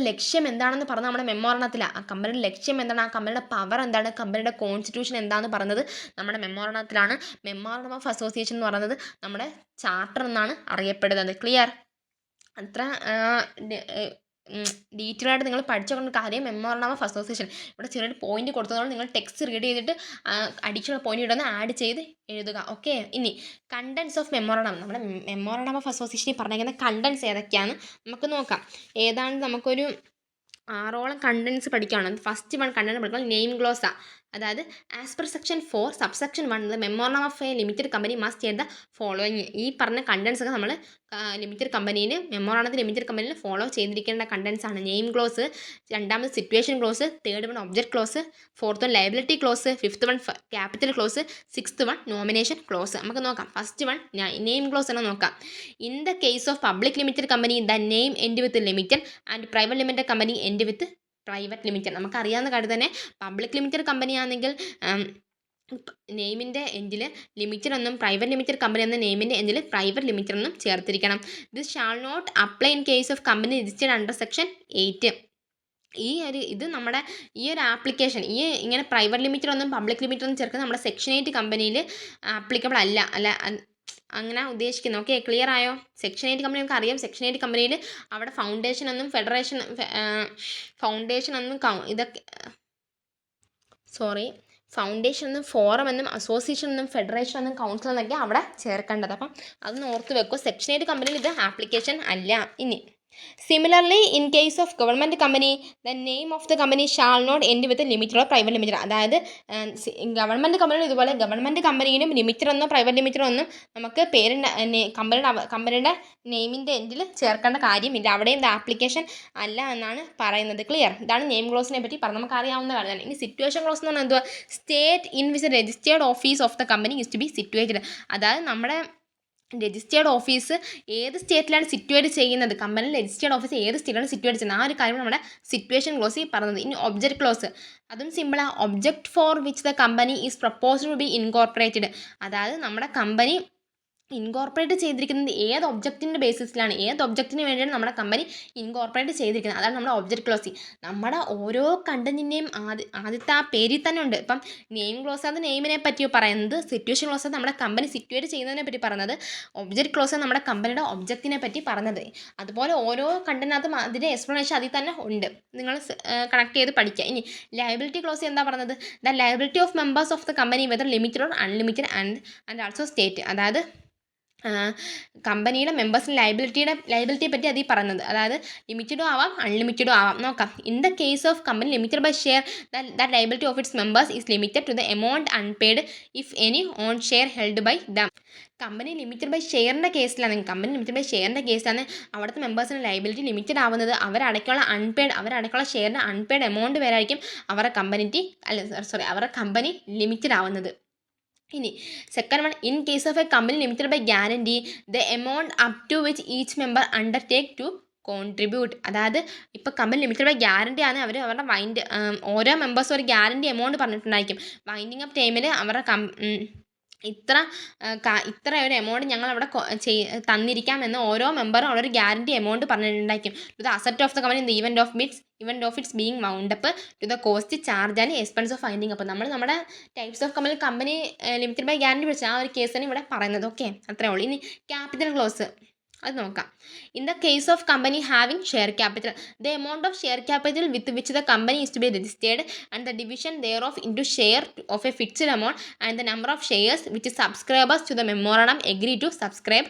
ലക്ഷ്യം എന്താണെന്ന് പറഞ്ഞാൽ നമ്മുടെ മെമ്മോറണ്ടത്തിലാണ്. ആ കമ്പനിയുടെ ലക്ഷ്യം എന്താണ്, ആ കമ്പനിയുടെ പവർ എന്താണ്, കമ്പനിയുടെ കോൺസ്റ്റിറ്റ്യൂഷൻ എന്താണെന്ന് പറയുന്നത് നമ്മുടെ മെമ്മോറണ്ടത്തിലാണ്. മെമ്മോറണ്ടം ഓഫ് അസോസിയേഷൻ എന്ന് പറയുന്നത് നമ്മുടെ ചാർട്ടർ എന്നാണ് അറിയപ്പെടുന്നത്. ക്ലിയർ? അത്ര ഡീറ്റെയിൽ ആയിട്ട് നിങ്ങൾ പഠിച്ചുകൊണ്ട് കാര്യം മെമ്മോറണ്ടം ഓഫ് അസോസിയേഷൻ. ഇവിടെ ചെറിയൊരു പോയിന്റ് കൊടുത്തതുകൊണ്ട് നിങ്ങൾ ടെക്സ്റ്റ് റീഡ് ചെയ്തിട്ട് അഡീഷണൽ പോയിന്റ് ഇടുന്ന ആഡ് ചെയ്ത് എഴുതുക. ഓക്കെ, ഇനി കണ്ടൻസ് ഓഫ് മെമ്മോറണ്ടം. നമ്മുടെ മെമ്മോറണ്ടം ഓഫ് അസോസിയേഷനിൽ പറഞ്ഞിരിക്കുന്ന കണ്ടൻസ് ഏതൊക്കെയാണ് നമുക്ക് നോക്കാം. ഏതാണ്? നമുക്കൊരു 6ഓളം കണ്ടൻസ് പഠിക്കുകയാണ്. ഫസ്റ്റ് വൺ കണ്ടന്റ് പഠിക്കണം, നെയിം ഗ്ലോസ. അതായത് as per section 4 subsection 1 the memorandum of A limited company must ചെയ്ത ഫോളോയിങ്. ഈ പറഞ്ഞ കണ്ടൻസ് ഒക്കെ നമ്മൾ ലിമിറ്റഡ് കമ്പനിയിൽ മെമ്മോറണ്ടത്തിൽ ലിമിറ്റഡ് കമ്പനിയിൽ ഫോളോ ചെയ്തിരിക്കേണ്ട കണ്ടൻസ് ആണ്. നെയിം ക്ലോസ്, രണ്ടാമത് situation close, third one object close, fourth one liability close, fifth one capital close, sixth one nomination close. നമുക്ക് നോക്കാം. ഫസ്റ്റ് വൺ നെയിം ക്ലോസ് എന്ന് നോക്കാം. In the case of public limited company the name end with limited and private limited company end with private limited. നമുക്കറിയാവുന്ന കാര്യം തന്നെ, public limited company ആണെങ്കിൽ നെയിമിൻ്റെ എൻഡിൽ limited എന്നും പ്രൈവറ്റ് ലിമിറ്റഡ് കമ്പനി എന്ന നെയിമിൻ്റെ എൻഡിൽ പ്രൈവറ്റ് ലിമിറ്റഡ് എന്നും ചേർത്തിരിക്കണം. This shall not apply in case of company registered under section 8. ഇത് നമ്മുടെ ഈ ഒരു ആപ്ലിക്കേഷൻ ഇങ്ങനെ പ്രൈവറ്റ് ലിമിറ്റഡ് ഒന്നും പബ്ലിക് ലിമിറ്റഡ് ഒന്നും ചേർക്കുന്നത് നമ്മുടെ സെക്ഷൻ 8 കമ്പനിയിൽ ആപ്ലിക്കബിൾ അല്ല അങ്ങനെ ഉദ്ദേശിക്കുന്നു. ഓക്കെ, ക്ലിയർ ആയോ? സെക്ഷൻ 8 കമ്പനി നമുക്ക് അറിയാം. സെക്ഷൻ 8 കമ്പനിയിൽ അവിടെ ഫൗണ്ടേഷൻ എന്നും ഫൗണ്ടേഷൻ എന്നും ഫോറം എന്നും അസോസിയേഷൻ എന്നും ഫെഡറേഷൻ എന്നും കൗൺസിൽ എന്നൊക്കെ അവിടെ ചേർക്കേണ്ടത്. അപ്പം അതൊന്ന് ഓർത്ത് വെക്കുക. സെക്ഷൻ 8 കമ്പനിയിൽ ഇത് ആപ്ലിക്കേഷൻ അല്ല. ഇനി similarly in case of government company the name of the company shall not end with limited or private limited. അതായത് ഗവൺമെൻറ് കമ്പനിയിൽ ഇതുപോലെ ഗവൺമെൻറ് കമ്പനിയിലും ലിമിറ്റഡ് എന്നോ പ്രൈവറ്റ് ലിമിറ്റഡ് ഒന്നും നമുക്ക് കമ്പനിയുടെ നെയിമിൻ്റെ എൻഡിൽ ചേർക്കേണ്ട കാര്യമില്ല. അവിടെയും ഇത് ആപ്ലിക്കേഷൻ അല്ല എന്നാണ് പറയുന്നത്. ക്ലിയർ? ഇതാണ് നെയിം ക്ലോസിനെ പറ്റി പറഞ്ഞ് നമുക്ക് അറിയാവുന്ന കാര്യമാണ്. ഇനി സിറ്റുവേഷൻ ക്ലോസ് എന്ന് പറഞ്ഞാൽ എന്തുവാ? State in which registered office of the company is to be situated. അതായത് നമ്മുടെ രജിസ്റ്റേർഡ് ഓഫീസ് ഏത് സ്റ്റേറ്റിലാണ് സിറ്റുവേറ്റ് ചെയ്യുന്നത്, കമ്പനി രജിസ്റ്റേർഡ് ഓഫീസ് ഏത് സ്റ്റേറ്റിലാണ് സിറ്റുവേറ്റ് ചെയ്യുന്നത്, ആ ഒരു കാര്യം നമ്മുടെ സിറ്റുവേഷൻ ക്ലോസിൽ പറഞ്ഞത്. ഇനി ഒബ്ജക്ട് ക്ലോസ്, അതും സിമ്പിളാണ്. Object for which the company is proposed to be incorporated. അതായത് നമ്മുടെ കമ്പനി ഇൻകോർപ്പറേറ്റ് ചെയ്തിരിക്കുന്നത് ഏത് ഒബ്ജക്റ്റിൻ്റെ ബേസിസിലാണ്, ഏത് ഒബ്ജക്റ്റിന് വേണ്ടിയാണ് നമ്മുടെ കമ്പനി ഇൻകോർപ്പറേറ്റ് ചെയ്തിരിക്കുന്നത്, അതാണ് നമ്മുടെ ഒബ്ജക്റ്റ് ക്ലോസ്. നമ്മുടെ ഓരോ കണ്ടന്റിൻ്റെയും ആദ്യത്തെ ആ പേരിൽ തന്നെ ഉണ്ട്. ഇപ്പം നെയിം ക്ലോസ് അത് നെയിമിനെ പറ്റി പറയുന്നത്, സിറ്റുവേഷൻ ക്ലോസ് നമ്മുടെ കമ്പനി സിറ്റുവേറ്റ് ചെയ്യുന്നതിനെ പറ്റി പറയുന്നത്, ഒബ്ജക്റ്റ് ക്ലോസ് നമ്മുടെ കമ്പനിയുടെ ഒബ്ജക്റ്റിനെ പറ്റി പറഞ്ഞത്. അതുപോലെ ഓരോ കണ്ടന്റിനകത്തും അതിൻ്റെ എക്സ്പ്ലനേഷൻ അതിൽ തന്നെ ഉണ്ട്. നിങ്ങൾ കണക്ട് ചെയ്ത് പഠിക്കുക. ഇനി ലയബിലിറ്റി ക്ലോസ് എന്താ പറഞ്ഞത്? The liability of members of the company whether limited or unlimited and also state. അതായത് കമ്പനിയുടെ മെമ്പേഴ്സിന് ലയബിലിറ്റിയെ പറ്റി അതിൽ പറയുന്നത്. അതായത് ലിമിറ്റഡും ആവാം അൺലിമിറ്റഡും ആവാം. നോക്കാം. In the case of company limited by share that liability of its members is limited to the amount unpaid if any on share held by them. Company limited by ഷെയറിൻ്റെ കേസിലാണ് അവിടുത്തെ മെമ്പേഴ്സിന് ലയബിലിറ്റി ലിമിറ്റഡ് ആവുന്നത് അവരടയ്ക്കുള്ള ഷെയറിൻ്റെ unpaid amount വരെ ആയിരിക്കും അവരുടെ company limited ആവുന്നത്. ഇനി second one, in case of a company limited by guarantee the amount up to which each member undertake to contribute. അതായത് ഇപ്പോൾ കമ്പനി ലിമിറ്റഡ് ബൈ ഗ്യാരണ്ടി ആണ്, അവർ അവരുടെ ഓരോ മെമ്പേഴ്സും ഒരു ഗ്യാരണ്ടി എമൗണ്ട് പറഞ്ഞിട്ടുണ്ടായിരിക്കും. വൈൻഡിങ് അപ്പ് ടൈമിൽ അവരുടെ ഇത്ര ഇത്ര ഒരു എമൗണ്ട് ഞങ്ങൾ അവിടെ തന്നിരിക്കാം എന്ന് ഓരോ മെമ്പറും അവിടെ ഒരു ഗ്യാരണ്ടി എമൗണ്ട് പറഞ്ഞിട്ടുണ്ടായിരിക്കും. To the asset of the company in the event of its being wound up to the cost charge and expense of finding up. നമ്മൾ നമ്മുടെ types of company limited by guarantee വിളിച്ച ആ ഒരു കേസാണ് ഇവിടെ പറയുന്നത്. Okay, അത്രേ ഉള്ളൂ. ഇനി ക്യാപിറ്റൽ ക്ലോസ് അത് നോക്കാം. In the case of company having share capital, the amount of share capital with which the company is to be registered and the division there of into share of a fixed amount and the number of shares which subscribers to the memorandum agree to subscribe,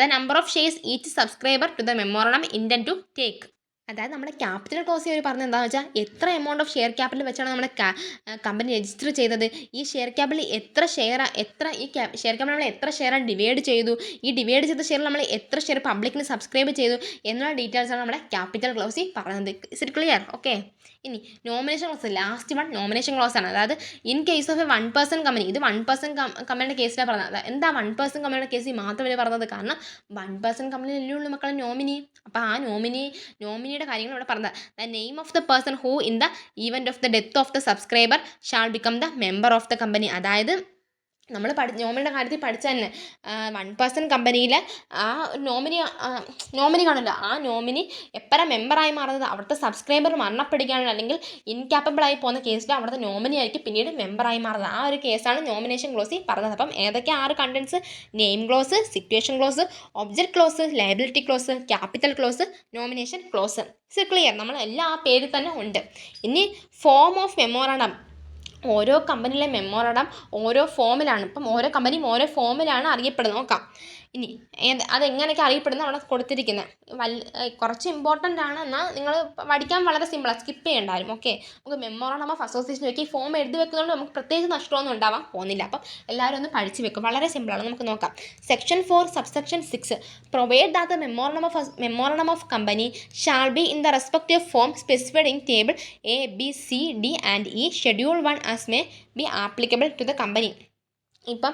the number of shares each subscriber to the memorandum intend to take. അതായത് നമ്മുടെ capital close അവർ പറഞ്ഞത് എന്താണെന്ന് വെച്ചാൽ എത്ര amount of share capital വെച്ചാണ് നമ്മുടെ company register ചെയ്തത്, ഈ ഷെയർ ക്യാപിറ്റൽ എത്ര ഷെയർ ഈ ഷെയർ ക്യാപിറ്റൽ നമ്മൾ എത്ര ഷെയറാണ് ഡിവൈഡ് ചെയ്തു, ഈ ഡിവൈഡ് ചെയ്ത ഷെയർ നമ്മൾ എത്ര ഷെയർ പബ്ലിക്കിന് സബ്സ്ക്രൈബ് ചെയ്തു എന്നുള്ള ഡീറ്റെയിൽസാണ് നമ്മുടെ ക്യാപിറ്റൽ ക്ലോസിൽ പറയുന്നത്. Is it clear? ഓക്കെ. ഇനി nomination close, last one nomination close ആണ്. അതായത് in case of A 1% company, ഇത് 1% കമ്പനിയുടെ കേസിലാണ് പറഞ്ഞത്. എന്താ 1% കമ്പനിയുടെ കേസിൽ മാത്രം ഇവർ പറഞ്ഞത്? കാരണം 1% കമ്പനിയിലല്ലേ ഉള്ളൂ മക്കളെ നോമിനി. അപ്പോൾ ആ നോമിനിയുടെ കാര്യങ്ങൾ ഇവിടെ പറഞ്ഞത്. The name of the person who in the event of the death of the subscriber shall become the member of the company. അതായത് നമ്മൾ നോമിനിയുടെ കാര്യത്തിൽ പഠിച്ച തന്നെ 1% കമ്പനിയിൽ ആ നോമിനി കാണില്ല, ആ നോമിനി എപ്പോഴാണ് മെമ്പറായി മാറുന്നത്? അവിടുത്തെ സബ്സ്ക്രൈബർ മരണപ്പെടുകയാണ് അല്ലെങ്കിൽ ഇൻകാപ്പബിളായി പോകുന്ന കേസിൽ അവിടുത്തെ നോമിനി ആയിരിക്കും പിന്നീട് മെമ്പറായി മാറുന്നത്. ആ ഒരു കേസാണ് നോമിനേഷൻ ക്ലോസിൽ പറഞ്ഞത്. അപ്പം ഏതൊക്കെ 6 contents? Name clause, situation clause, object clause, liability clause, capital clause, nomination clause. It's clear? നമ്മൾ എല്ലാം ആ പേരിൽ തന്നെ ഉണ്ട്. ഇനി ഫോം ഓഫ് മെമ്മോറണ്ടം, ഓരോ കമ്പനിയിലെ മെമ്മോറണ്ടം ഓരോ ഫോമിലാണ്. ഇപ്പം ഓരോ കമ്പനിയും ഓരോ ഫോമിലാണ് അറിയപ്പെടുന്നത്. നോക്കാം. ഇനി അതെങ്ങനെയൊക്കെ അറിയപ്പെടുന്നത് അവിടെ കൊടുത്തിരിക്കുന്നത്. കുറച്ച് ഇമ്പോർട്ടൻ്റ് ആണ്, എന്നാൽ നിങ്ങൾ പഠിക്കാൻ വളരെ സിമ്പിളാണ്, സ്കിപ്പ് ചെയ്യണ്ടായിരുന്നു. ഓക്കെ, നമുക്ക് മെമ്മോറണ്ടം ഓഫ് അസോസിയേഷൻ വെക്കുക. ഈ ഫോം എഴുതി വെക്കുന്നതുകൊണ്ട് നമുക്ക് പ്രത്യേകിച്ച് നഷ്ടമൊന്നും ഉണ്ടാവാൻ പോകുന്നില്ല. അപ്പം എല്ലാവരും ഒന്ന് പഠിച്ച് വെക്കും, വളരെ സിമ്പിളാണ്. നമുക്ക് നോക്കാം. Section 4 subsection 6 provide that the memorandum of company shall be in the respective form specified in table A, B, C, D and E schedule 1 as may be applicable to the company. ഇപ്പം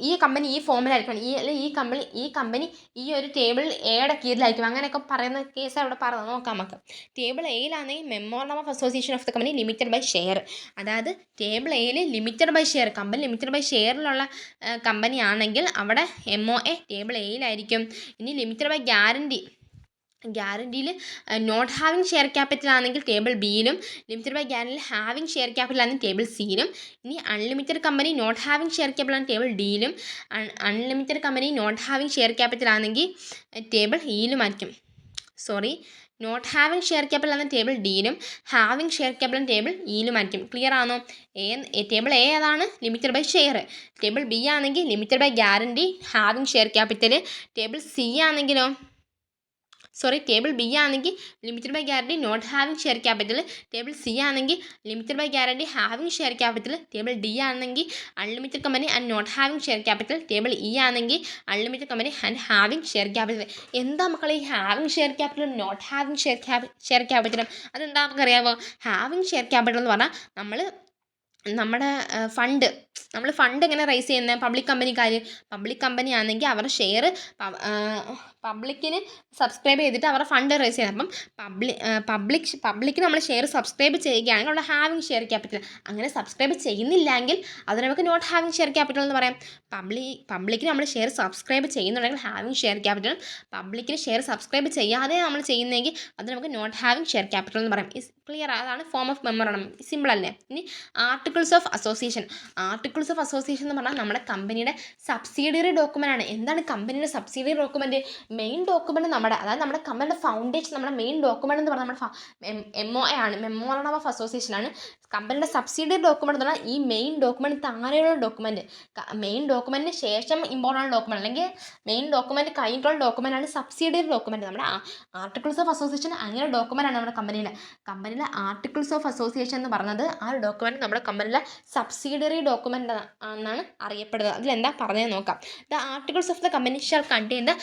ഈ company ഈ ഫോമിലായിരിക്കണം, ഈ company ഈ ഒരു table എയുടെ കീഴിലായിരിക്കും, അങ്ങനെയൊക്കെ പറയുന്ന കേസാണ് ഇവിടെ പറയുന്നത്. നോക്കാം നമുക്ക്. ടേബിൾ എയിലാണെങ്കിൽ memorandum of association of the company limited by share. അതായത് ടേബിൾ എയിൽ limited by share, company limited by ഷെയറിലുള്ള കമ്പനി ആണെങ്കിൽ അവിടെ MOA ടേബിൾ എയിലായിരിക്കും. ഇനി ലിമിറ്റഡ് ബൈ ഗ്യാരണ്ടിയിൽ നോട്ട് ഹാവിങ് ഷെയർ ക്യാപിറ്റൽ ആണെങ്കിൽ ടേബിൾ ബിയിലും, ലിമിറ്റഡ് ബൈ ഗ്യാരണ്ടിയിൽ ഹാവിങ് ഷെയർ ക്യാപിറ്റൽ ആണെങ്കിൽ ടേബിൾ സിയിലും. ഇനി unlimited company not having share capital ആണ് ടേബിൾ ഡിയിലും, unlimited company not having share capital ആണെങ്കിൽ table ഇയിലുമായിരിക്കും. Not having share capital ആണ് ടേബിൾ ഡിയിലും, ഹാവിങ് ഷെയർ ക്യാപിറ്റൽ ടേബിൾ ഇയിലുമായിരിക്കും. ക്ലിയർ ആണോ? ടേബിൾ എ ഏതാണ്? Limited by share. Table B ആണെങ്കിൽ limited by guarantee having share capital. Table C ആണെങ്കിലോ table B ആണെങ്കിൽ limited by guarantee not having share capital. Table C ആണെങ്കിൽ limited by guarantee having share capital. Table D ആണെങ്കിൽ unlimited company and not having share capital. Table E ആണെങ്കിൽ unlimited company and having share capital. എന്താ മക്കളെ ഈ having share ക്യാപിറ്റലും not having share ക്യാപിറ്റലും? അതെന്താ നമുക്കറിയാമോ? ഹാവിങ് ഷെയർ ക്യാപിറ്റൽ എന്ന് പറഞ്ഞാൽ നമ്മുടെ ഫണ്ട് എങ്ങനെ റൈസ് ചെയ്യുന്നത്? പബ്ലിക് കമ്പനി ആണെങ്കിൽ അവരുടെ ഷെയർ പബ്ലിക്കിന് സബ്സ്ക്രൈബ് ചെയ്തിട്ട് അവരുടെ ഫണ്ട് റൈസ് ചെയ്യണം. അപ്പം പബ്ലിക്കിന് നമ്മൾ ഷെയർ സബ്സ്ക്രൈബ് ചെയ്യുകയാണെങ്കിൽ അവിടെ ഹാവിങ് ഷെയർ ക്യാപിറ്റൽ. അങ്ങനെ സബ്സ്ക്രൈബ് ചെയ്യുന്നില്ലെങ്കിൽ അത് നമുക്ക് നോട്ട് ഹാവിങ് ഷെയർ ക്യാപിറ്റൽ എന്ന് പറയാം. പബ്ലിക്കിന് നമ്മൾ ഷെയർ സബ്സ്ക്രൈബ് ചെയ്യുന്നുണ്ടെങ്കിൽ ഹാവിങ് ഷെയർ ക്യാപിറ്റലും, പബ്ലിക്കിന് ഷെയർ സബ്സ്ക്രൈബ് ചെയ്യാതെ നമ്മൾ ചെയ്യുന്നെങ്കിൽ അത് നമുക്ക് നോട്ട് ഹാവിങ് ഷെയർ ക്യാപിറ്റൽ എന്ന് പറയാം. ക്ലിയർ? അതാണ് ഫോം ഓഫ് മെമ്മോറണ്ടം. സിമ്പിൾ അല്ലേ? ഇനി ആർട്ടിക്കിൾസ് ഓഫ് അസോസിയേഷൻ എന്ന് പറഞ്ഞാൽ നമ്മുടെ കമ്പനിയുടെ സബ്സിഡിയറി ഡോക്യുമെൻ്റ് ആണ്. എന്താണ് കമ്പനിയുടെ സബ്സിഡിയറി ഡോക്യുമെൻറ്റ്? മെയിൻ ഡോക്യുമെൻറ്റ് അതായത് നമ്മുടെ കമ്പനിയുടെ ഫൗണ്ടേഷൻ, നമ്മുടെ മെയിൻ ഡോക്യുമെൻറ്റ് എന്ന് പറഞ്ഞാൽ നമ്മുടെ MOA ആണ്, മെമ്മോറണ്ടം ഓഫ് അസോസിയേഷൻ ആണ്. കമ്പനിയുടെ സബ്സിഡിയറി ഡോക്യുമെൻറ്റ് എന്ന് പറഞ്ഞാൽ ഈ മെയിൻ ഡോക്യുമെൻറ്റ് താഴെയുള്ള ഡോക്യുമെൻറ്റ്, മെയിൻ ഡോക്യുമെൻറ്റിന് ശേഷം ഇമ്പോർട്ടൻ്റ് ഡോക്യുമെൻറ്റ് അല്ലെങ്കിൽ മെയിൻ ഡോക്യുമെൻറ്റ് കഴിഞ്ഞിട്ടുള്ള ഡോക്യുമെൻ്റ് ആണ് സബ്സിഡിയറി ഡോക്യുമെൻറ്റ്. നമ്മുടെ ആർട്ടിക്കിൾസ് ഓഫ് അസോസിയേഷൻ അങ്ങനെ ഡോക്യുമെൻ്റ് ആണ് നമ്മുടെ കമ്പനിയിലെ ആർട്ടിക്കിൾസ് ഓഫ് അസോസിയേഷൻ എന്ന് പറഞ്ഞത് ആ ഡോക്യുമെൻറ്റ് നമ്മുടെ കമ്പനിയിലെ സബ്സിഡിയറി ഡോക്യുമെൻ്റ് എന്നാണ് അറിയപ്പെടുന്നത്. അതിലെന്താ പറഞ്ഞത് നോക്കാം. The articles of the company shall contain the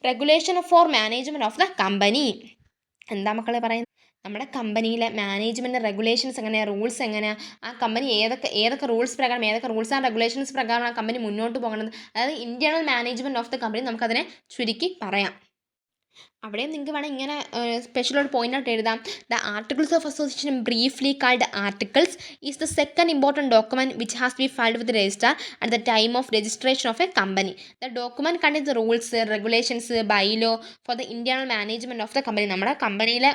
regulation four management of the company. എന്താ മക്കളെ പറയുന്നത്? നമ്മുടെ കമ്പനിയിലെ മാനേജ്മെൻറ്റ് റെഗുലേഷൻസ് എങ്ങനെയാണ്, റൂൾസ് എങ്ങനെയാണ്, ആ കമ്പനി ഏതൊക്കെ റൂൾസ് പ്രകാരം, ഏതൊക്കെ റൂൾസ് ആൻഡ് റെഗുലേഷൻസ് പ്രകാരം ആ കമ്പനി മുന്നോട്ട് പോകുന്നത്, അതായത് internal management of the company നമുക്കതിനെ ചുരുക്കി പറയാം. അവിടെയും നിങ്ങൾക്ക് വേണമെങ്കിൽ ഇങ്ങനെ സ്പെഷ്യൽ ഒരു പോയിന്റ് ആയിട്ട് എഴുതാം. The articles of association briefly called articles is the second important document which has be filed with register at the time of registration of a company. The document contains the rules, regulations, bylaw for the internal management of the company. നമ്മുടെ കമ്പനിയിലെ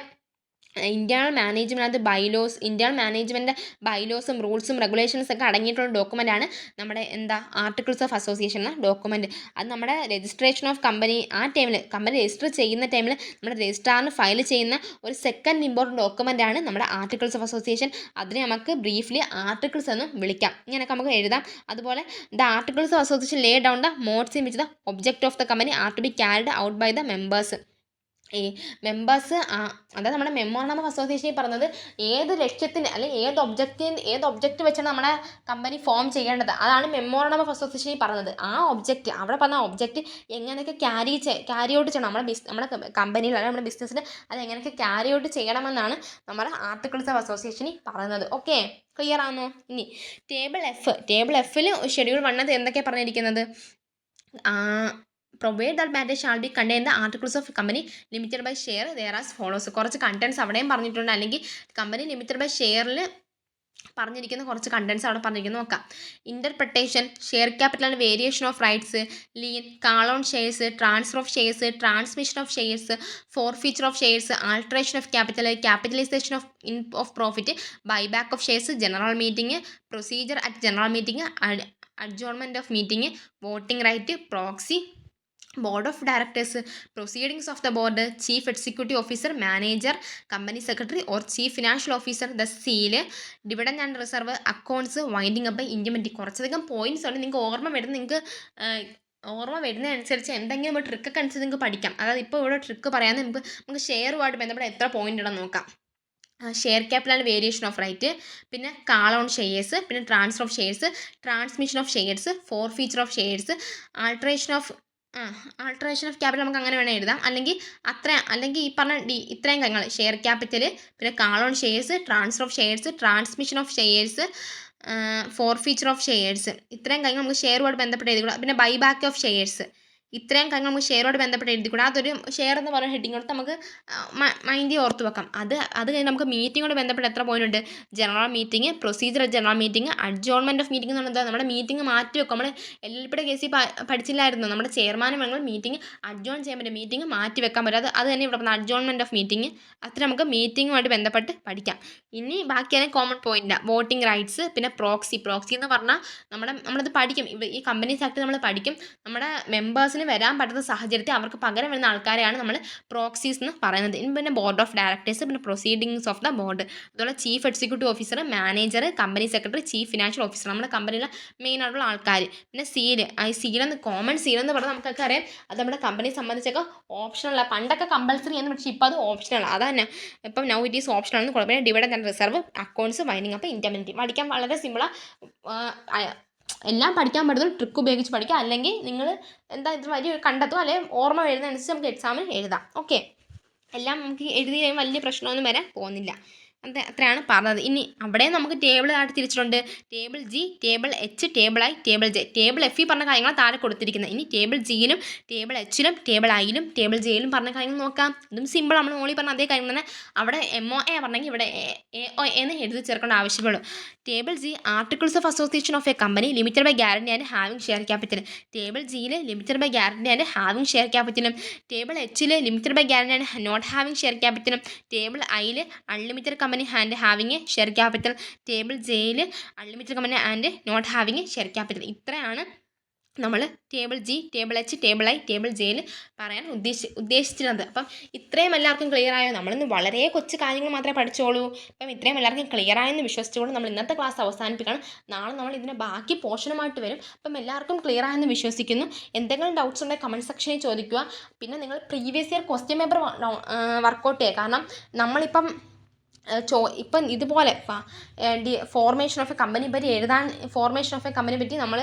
internal management bylaws, internal management ബൈലോസും റൂൾസും regulations ഒക്കെ അടങ്ങിയിട്ടുള്ള ഡോക്യുമെൻ്റാണ് നമ്മുടെ articles of association എന്ന document. അത് നമ്മുടെ രജിസ്ട്രേഷൻ ഓഫ് കമ്പനി, ആ ടൈമിൽ കമ്പനി രജിസ്റ്റർ ചെയ്യുന്ന ടൈമിൽ നമ്മുടെ രജിസ്ട്രാറിന് ഫയൽ ചെയ്യുന്ന ഒരു സെക്കൻഡ് ഇമ്പോർട്ടൻറ്റ് ഡോക്യുമെൻ്റാണ് നമ്മുടെ ആർട്ടിക്കിൾസ് ഓഫ് അസോസിയേഷൻ. അതിനെ നമുക്ക് ബ്രീഫ്ലി ആർട്ടിക്കിൾസ് എന്ന് വിളിക്കാം. ഇങ്ങനെയൊക്കെ നമുക്ക് എഴുതാം. അതുപോലെ the articles of association lay down the modes in which the object of the company are to be carried out by the members. ഈ മെമ്പേഴ്സ്, അതായത് നമ്മുടെ മെമ്മോറാണ്ടം ഓഫ് അസോസിയേഷനിൽ പറഞ്ഞത് ഏത് ലക്ഷ്യത്തിന് അല്ലെങ്കിൽ ഏത് ഒബ്ജക്റ്റ് വെച്ചാണ് നമ്മുടെ കമ്പനി ഫോം ചെയ്യേണ്ടത്, അതാണ് മെമ്മോറാണ്ടം ഓഫ് അസോസിയേഷനിൽ പറഞ്ഞത്. ആ ഒബ്ജക്റ്റ്, അവിടെ പറഞ്ഞ ഒബ്ജക്റ്റ് എങ്ങനെയൊക്കെ ക്യാരി ഔട്ട് ചെയ്യണം, നമ്മുടെ കമ്പനിയിൽ അല്ലെങ്കിൽ നമ്മുടെ ബിസിനസ്സിൽ അത് എങ്ങനെയൊക്കെ ക്യാരി ഔട്ട് ചെയ്യണമെന്നാണ് നമ്മുടെ ആർട്ടിക്കിൾസ് ഓഫ് അസോസിയേഷനിൽ പറയുന്നത്. ഓക്കെ, ക്ലിയർ ആണോ? ഇനി ടേബിൾ എഫിൽ ഷെഡ്യൂൾ 1 എന്തൊക്കെയാണ് പറഞ്ഞിരിക്കുന്നത്? Provide that matter shall be contain the articles of company limited by share there as follows. കുറച്ച് കണ്ടൻസ് അവിടെയും പറഞ്ഞിട്ടുണ്ട്, അല്ലെങ്കിൽ കമ്പനി ലിമിറ്റഡ് ബൈ ഷെയറിൽ പറഞ്ഞിരിക്കുന്ന കുറച്ച് കണ്ടൻസ് അവിടെ പറഞ്ഞിരിക്കുന്നത് നോക്കാം. Interpretation, share capital and variation of rights, lien, call on shares, transfer of shares, transmission of shares, forfeiture of shares, alteration of capital, capitalisation of profit, buyback of shares, general meeting, procedure at general meeting, adjournment of meeting, voting right, proxy, board of directors, proceedings of the board, chief executive officer, manager, company secretary or chief financial officer, the seal, dividend and reserve, accounts, winding up, ഇൻഡിമെൻറ്റി. കുറച്ചധികം points ഉണ്ട്. നിങ്ങൾക്ക് ഓർമ്മ വരുന്നതനുസരിച്ച് എന്തെങ്കിലും ഒരു ട്രിക്കൊക്കെ അനുസരിച്ച് നിങ്ങൾക്ക് പഠിക്കാം. അതായത് ഇപ്പോൾ ഇവിടെ ട്രിക്ക് പറയാൻ നമുക്ക് ഷെയറുമായിട്ട് ബന്ധപ്പെട്ട എത്ര പോയിന്റ് ഉണ്ടെന്ന് നോക്കാം. Share capital and variation of right, പിന്നെ കാൾ ഓൺ ഷെയർസ്, പിന്നെ transfer of shares, transmission of shares, forfeiture of shares, alteration of capital നമുക്ക് അങ്ങനെ വേണേൽ എഴുതാം. അല്ലെങ്കിൽ ഈ പറഞ്ഞ ഇത്രയും കാര്യങ്ങൾ, ഷെയർ ക്യാപിറ്റൽ, പിന്നെ call on shares, transfer of shares, transmission of shares, forfeiture of shares, ഇത്രയും കാര്യങ്ങൾ നമുക്ക് ഷെയറുമായിട്ട് ബന്ധപ്പെട്ട് എഴുതിക്കൂടാ. പിന്നെ ബൈബാക്ക് ഓഫ് ഷെയർസ്, ഇത്രയും കാര്യങ്ങൾ നമുക്ക് ഷെയറോട് ബന്ധപ്പെട്ട് എഴുതിക്കൂടാ. അതൊരു ഷെയർ എന്ന് പറയുന്ന ഹെഡിങ് കൊടുത്ത് നമുക്ക് മൈൻഡിൽ ഓർത്ത് വെക്കാം. അത് കഴിഞ്ഞ് നമുക്ക് മീറ്റിങ്ങോട് ബന്ധപ്പെട്ട് എത്ര പോയിന്റ് ഉണ്ട്? General meeting, procedure general meeting, adjournment of meeting എന്ന് പറഞ്ഞാൽ നമ്മുടെ മീറ്റിംഗ് മാറ്റി വെക്കും. നമ്മൾ LLPയുടെ കേസിൽ പഠിച്ചില്ലായിരുന്നു, നമ്മുടെ ചെയർമാനും വേണമെങ്കിൽ മീറ്റിംഗ് അഡ്ജോൺ ചെയ്യാൻ പറ്റും, മീറ്റിംഗ് മാറ്റി വെക്കാൻ പറ്റും. അത് തന്നെ ഇവിടെ പറഞ്ഞ അഡ്ജോൺമെൻറ്റ് ഓഫ് മീറ്റിംഗ്. അത്ര നമുക്ക് മീറ്റിങ്ങുമായിട്ട് ബന്ധപ്പെട്ട് പഠിക്കാം. ഇനി ബാക്കിയാണ് കോമൺ പോയിന്റ്, വോട്ടിംഗ് റൈറ്റ്സ്, പിന്നെ പ്രോക്സി എന്ന് പറഞ്ഞാൽ നമ്മളത് പഠിക്കും. ഈ കമ്പനീസ് ആക്ട് നമ്മൾ പഠിക്കും. നമ്മുടെ മെമ്പേഴ്സിന് വരാൻ പറ്റുന്ന സാഹചര്യത്തിൽ അവർക്ക് പകരം വരുന്ന ആൾക്കാരെയാണ് നമ്മൾ പ്രോക്സീസ് എന്ന് പറയുന്നത്. പിന്നെ ബോർഡ് ഓഫ് ഡയറക്ടേഴ്സ്, പിന്നെ പ്രൊസീഡിങ്സ് ഓഫ് ദ ബോർഡ്, അതുപോലെ chief executive officer, manager, company secretary, chief financial officer, നമ്മുടെ കമ്പനിയിലെ മെയിൻ ആയിട്ടുള്ള ആൾക്കാർ. പിന്നെ കോമൺ സീൽ എന്ന് പറഞ്ഞാൽ നമുക്കൊക്കെ അറിയാം, അത് നമ്മുടെ കമ്പനിയെ സംബന്ധിച്ചൊക്കെ ഓപ്ഷണലാണ്. പണ്ടൊക്കെ കമ്പൽസറി ആണ്, പക്ഷേ ഇപ്പോൾ അത് ഓപ്ഷണലാണ്. അതാണ് ഇപ്പം നൗ ഇറ്റ് ഈസ് ഓപ്ഷണൽ എന്ന് കൊടുക്കും. പിന്നെ dividend and reserve, accounts, winding up, indemnity. പഠിക്കാൻ വളരെ സിമ്പിളാണ്. എല്ലാം പഠിക്കാൻ പറ്റുന്ന ട്രിക്ക് ഉപയോഗിച്ച് പഠിക്കുക. അല്ലെങ്കിൽ നിങ്ങൾ ഇത് വലിയ കണ്ടെത്തുക, അല്ലെങ്കിൽ ഓർമ്മ വരുന്നതനുസരിച്ച് നമുക്ക് എക്സാമിന് എഴുതാം. ഓക്കെ, എല്ലാം നമുക്ക് എഴുതി കഴിയുമ്പോൾ വലിയ പ്രശ്നമൊന്നും വരാൻ പോകുന്നില്ല. അത്രയാണ് പറഞ്ഞത്. ഇനി അവിടെ നമുക്ക് ടേബിൾ ആയിട്ട് തിരിച്ചിട്ടുണ്ട്. Table G, table H, table I, table J. Table F പറഞ്ഞ കാര്യങ്ങൾ താഴെ കൊടുത്തിരിക്കുന്നത്. ഇനി ടേബിൾ Gയിലും ടേബിൾ Hലും ടേബിൾ Iലും ടേബിൾ Jയിലും പറഞ്ഞ കാര്യങ്ങൾ നോക്കാം. ഇതും സിമ്പിൾ, നമ്മൾ മോളി പറഞ്ഞ അതേ കാര്യം തന്നെ. അവിടെ MOA പറഞ്ഞെങ്കിൽ ഇവിടെ AOA എന്ന് എഴുതി ചേർക്കേണ്ട ആവശ്യമുള്ളൂ. Table G, articles of association of a company limited by guarantee and having share capital. Table Gയിൽ limited by guarantee and having share ക്യാപിറ്റലും, ടേബിൾ Hയിൽ limited by guarantee and not having share ക്യാപിറ്റലും, table Iയിൽ unlimited company and having a share capital, table Jയിൽ unlimited company and not having a share capital. ഇത്രയാണ് നമ്മൾ table G, table H, table I, table Jയിൽ പറയാൻ ഉദ്ദേശിച്ചിരുന്നത്. അപ്പം ഇത്രയും എല്ലാവർക്കും ക്ലിയർ ആയോ? നമ്മളിന്ന് വളരെ കൊച്ചു കാര്യങ്ങൾ മാത്രമേ പഠിച്ചോളൂ. അപ്പം ഇത്രയും എല്ലാവർക്കും ക്ലിയർ ആയെന്ന് വിശ്വസിച്ചുകൊണ്ട് നമ്മൾ ഇന്നത്തെ ക്ലാസ് അവസാനിപ്പിക്കണം. നാളെ നമ്മൾ ഇതിൻ്റെ ബാക്കി പോർഷനുമായിട്ട് വരും. അപ്പം എല്ലാവർക്കും ക്ലിയർ ആയെന്ന് വിശ്വസിക്കുന്നു. എന്തെങ്കിലും ഡൗട്ട്സ് ഉണ്ടെങ്കിൽ കമൻറ്റ് സെക്ഷനിൽ ചോദിക്കുക. പിന്നെ നിങ്ങൾ previous year question paper work out ചെയ്യുക. കാരണം നമ്മളിപ്പം ഇപ്പം ഇതുപോലെ ഫോർമേഷൻ ഓഫ് എ കമ്പനി പറ്റി ഫോർമേഷൻ ഓഫ് എ കമ്പനി പറ്റി നമ്മൾ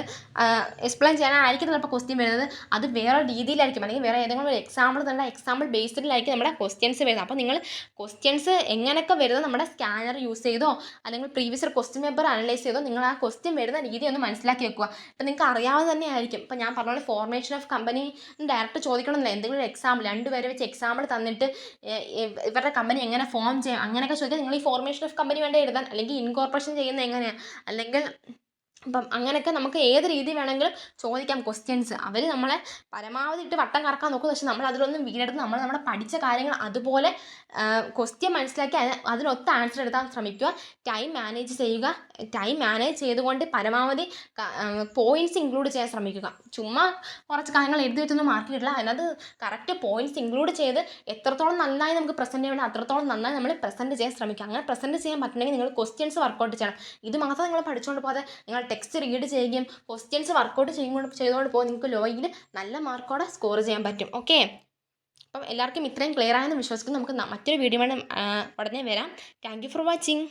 എക്സ്പ്ലെയിൻ ചെയ്യാനായിരിക്കും ചിലപ്പോൾ ക്വസ്റ്റ്യൻ വരുന്നത്. അത് വേറെ രീതിയിലായിരിക്കും, അല്ലെങ്കിൽ വേറെ ഏതെങ്കിലും ഒരു എക്സാമ്പിൾ തന്നെ എക്സാമ്പിൾ ബേസ്ഡിലായിരിക്കും നമ്മുടെ ക്വസ്റ്റ്യൻസ് വരുന്നത്. അപ്പോൾ നിങ്ങൾ ക്വസ്റ്റ്യൻസ് എങ്ങനെയൊക്കെ വരുന്നത് നമ്മുടെ സ്കാനർ യൂസ് ചെയ്തോ അല്ലെങ്കിൽ പ്രീവിയസ് ക്വസ്റ്റ്യൻ പേപ്പർ അനലൈസ് ചെയ്തോ നിങ്ങൾ ആ ക്വസ്റ്റ്യൻ വരുന്ന രീതി ഒന്ന് മനസ്സിലാക്കി വെക്കുക. ഇപ്പം നിങ്ങൾക്ക് അറിയാവുന്ന തന്നെ ആയിരിക്കും. ഇപ്പം ഞാൻ പറഞ്ഞ പോലെ ഫോർമേഷൻ ഓഫ് കമ്പനി ഡയറക്റ്റ് ചോദിക്കണമെന്നില്ല, എന്തെങ്കിലും ഒരു എക്സാമ്പിൾ 2 പേരെ വെച്ച് എക്സാമ്പിൾ തന്നിട്ട് ഇവരുടെ കമ്പനി എങ്ങനെ ഫോം ചെയ്യും അങ്ങനെയൊക്കെ ചോദിച്ചാൽ നിങ്ങൾ ഈ ഫോർമേഷൻ ഓഫ് കമ്പനി വേണ്ട എഴുതാൻ, അല്ലെങ്കിൽ ഇൻകോർപ്പറേഷൻ ചെയ്യുന്നത് എങ്ങനെയാണ്, അല്ലെങ്കിൽ അപ്പം അങ്ങനെയൊക്കെ നമുക്ക് ഏത് രീതി വേണമെങ്കിലും ചോദിക്കാം ക്വസ്റ്റ്യൻസ്. അവർ നമ്മളെ പരമാവധി ഇട്ട് വട്ടം കറക്കാൻ നോക്കും. പക്ഷെ നമ്മൾ അതിലൊന്നും വീടെടുത്ത് നമ്മുടെ പഠിച്ച കാര്യങ്ങൾ അതുപോലെ ക്വസ്റ്റ്യൻ മനസ്സിലാക്കി അതിനൊത്ത ആൻസർ എടുക്കാൻ ശ്രമിക്കുക. ടൈം മാനേജ് ചെയ്യുക. ടൈം മാനേജ് ചെയ്തുകൊണ്ട് പരമാവധി പോയിൻറ്റ്സ് ഇൻക്ലൂഡ് ചെയ്യാൻ ശ്രമിക്കുക. ചുമ്മാ കുറച്ച് കാര്യങ്ങൾ എഴുതി വെച്ചൊന്നും മാർക്ക് കിട്ടില്ല. അതിനകത്ത് കറക്റ്റ് പോയിൻറ്റ്സ് ഇൻക്ലൂഡ് ചെയ്ത് എത്രത്തോളം നന്നായി നമുക്ക് പ്രസൻറ്റ് ചെയ്യണം അത്രത്തോളം നന്നായി നമ്മൾ പ്രസൻറ്റ് ചെയ്യാൻ ശ്രമിക്കുക. അങ്ങനെ പ്രസൻറ്റ് ചെയ്യാൻ പറ്റണമെങ്കിൽ നിങ്ങൾ ക്വസ്റ്റ്യൻസ് വർക്കൗട്ട് ചെയ്യണം. ഇത് മാത്രം നിങ്ങൾ പഠിച്ചുകൊണ്ട് പോകാതെ നിങ്ങൾ ടെക്സ്റ്റ് റീഡ് ചെയ്യുകയും ക്വസ്റ്റ്യൻസ് വർക്കൗട്ട് ചെയ്തുകൊണ്ട് പോകുമ്പോൾ നിങ്ങൾക്ക് ലോയിൽ നല്ല മാർക്കോടെ സ്കോർ ചെയ്യാൻ പറ്റും. ഓക്കെ, അപ്പം എല്ലാവർക്കും ഇത്രയും ക്ലിയർ ആയെന്ന് വിശ്വസിക്കുന്നു. നമുക്ക് മറ്റൊരു വീഡിയോ ഉടനെ വരാം. Thank you for watching.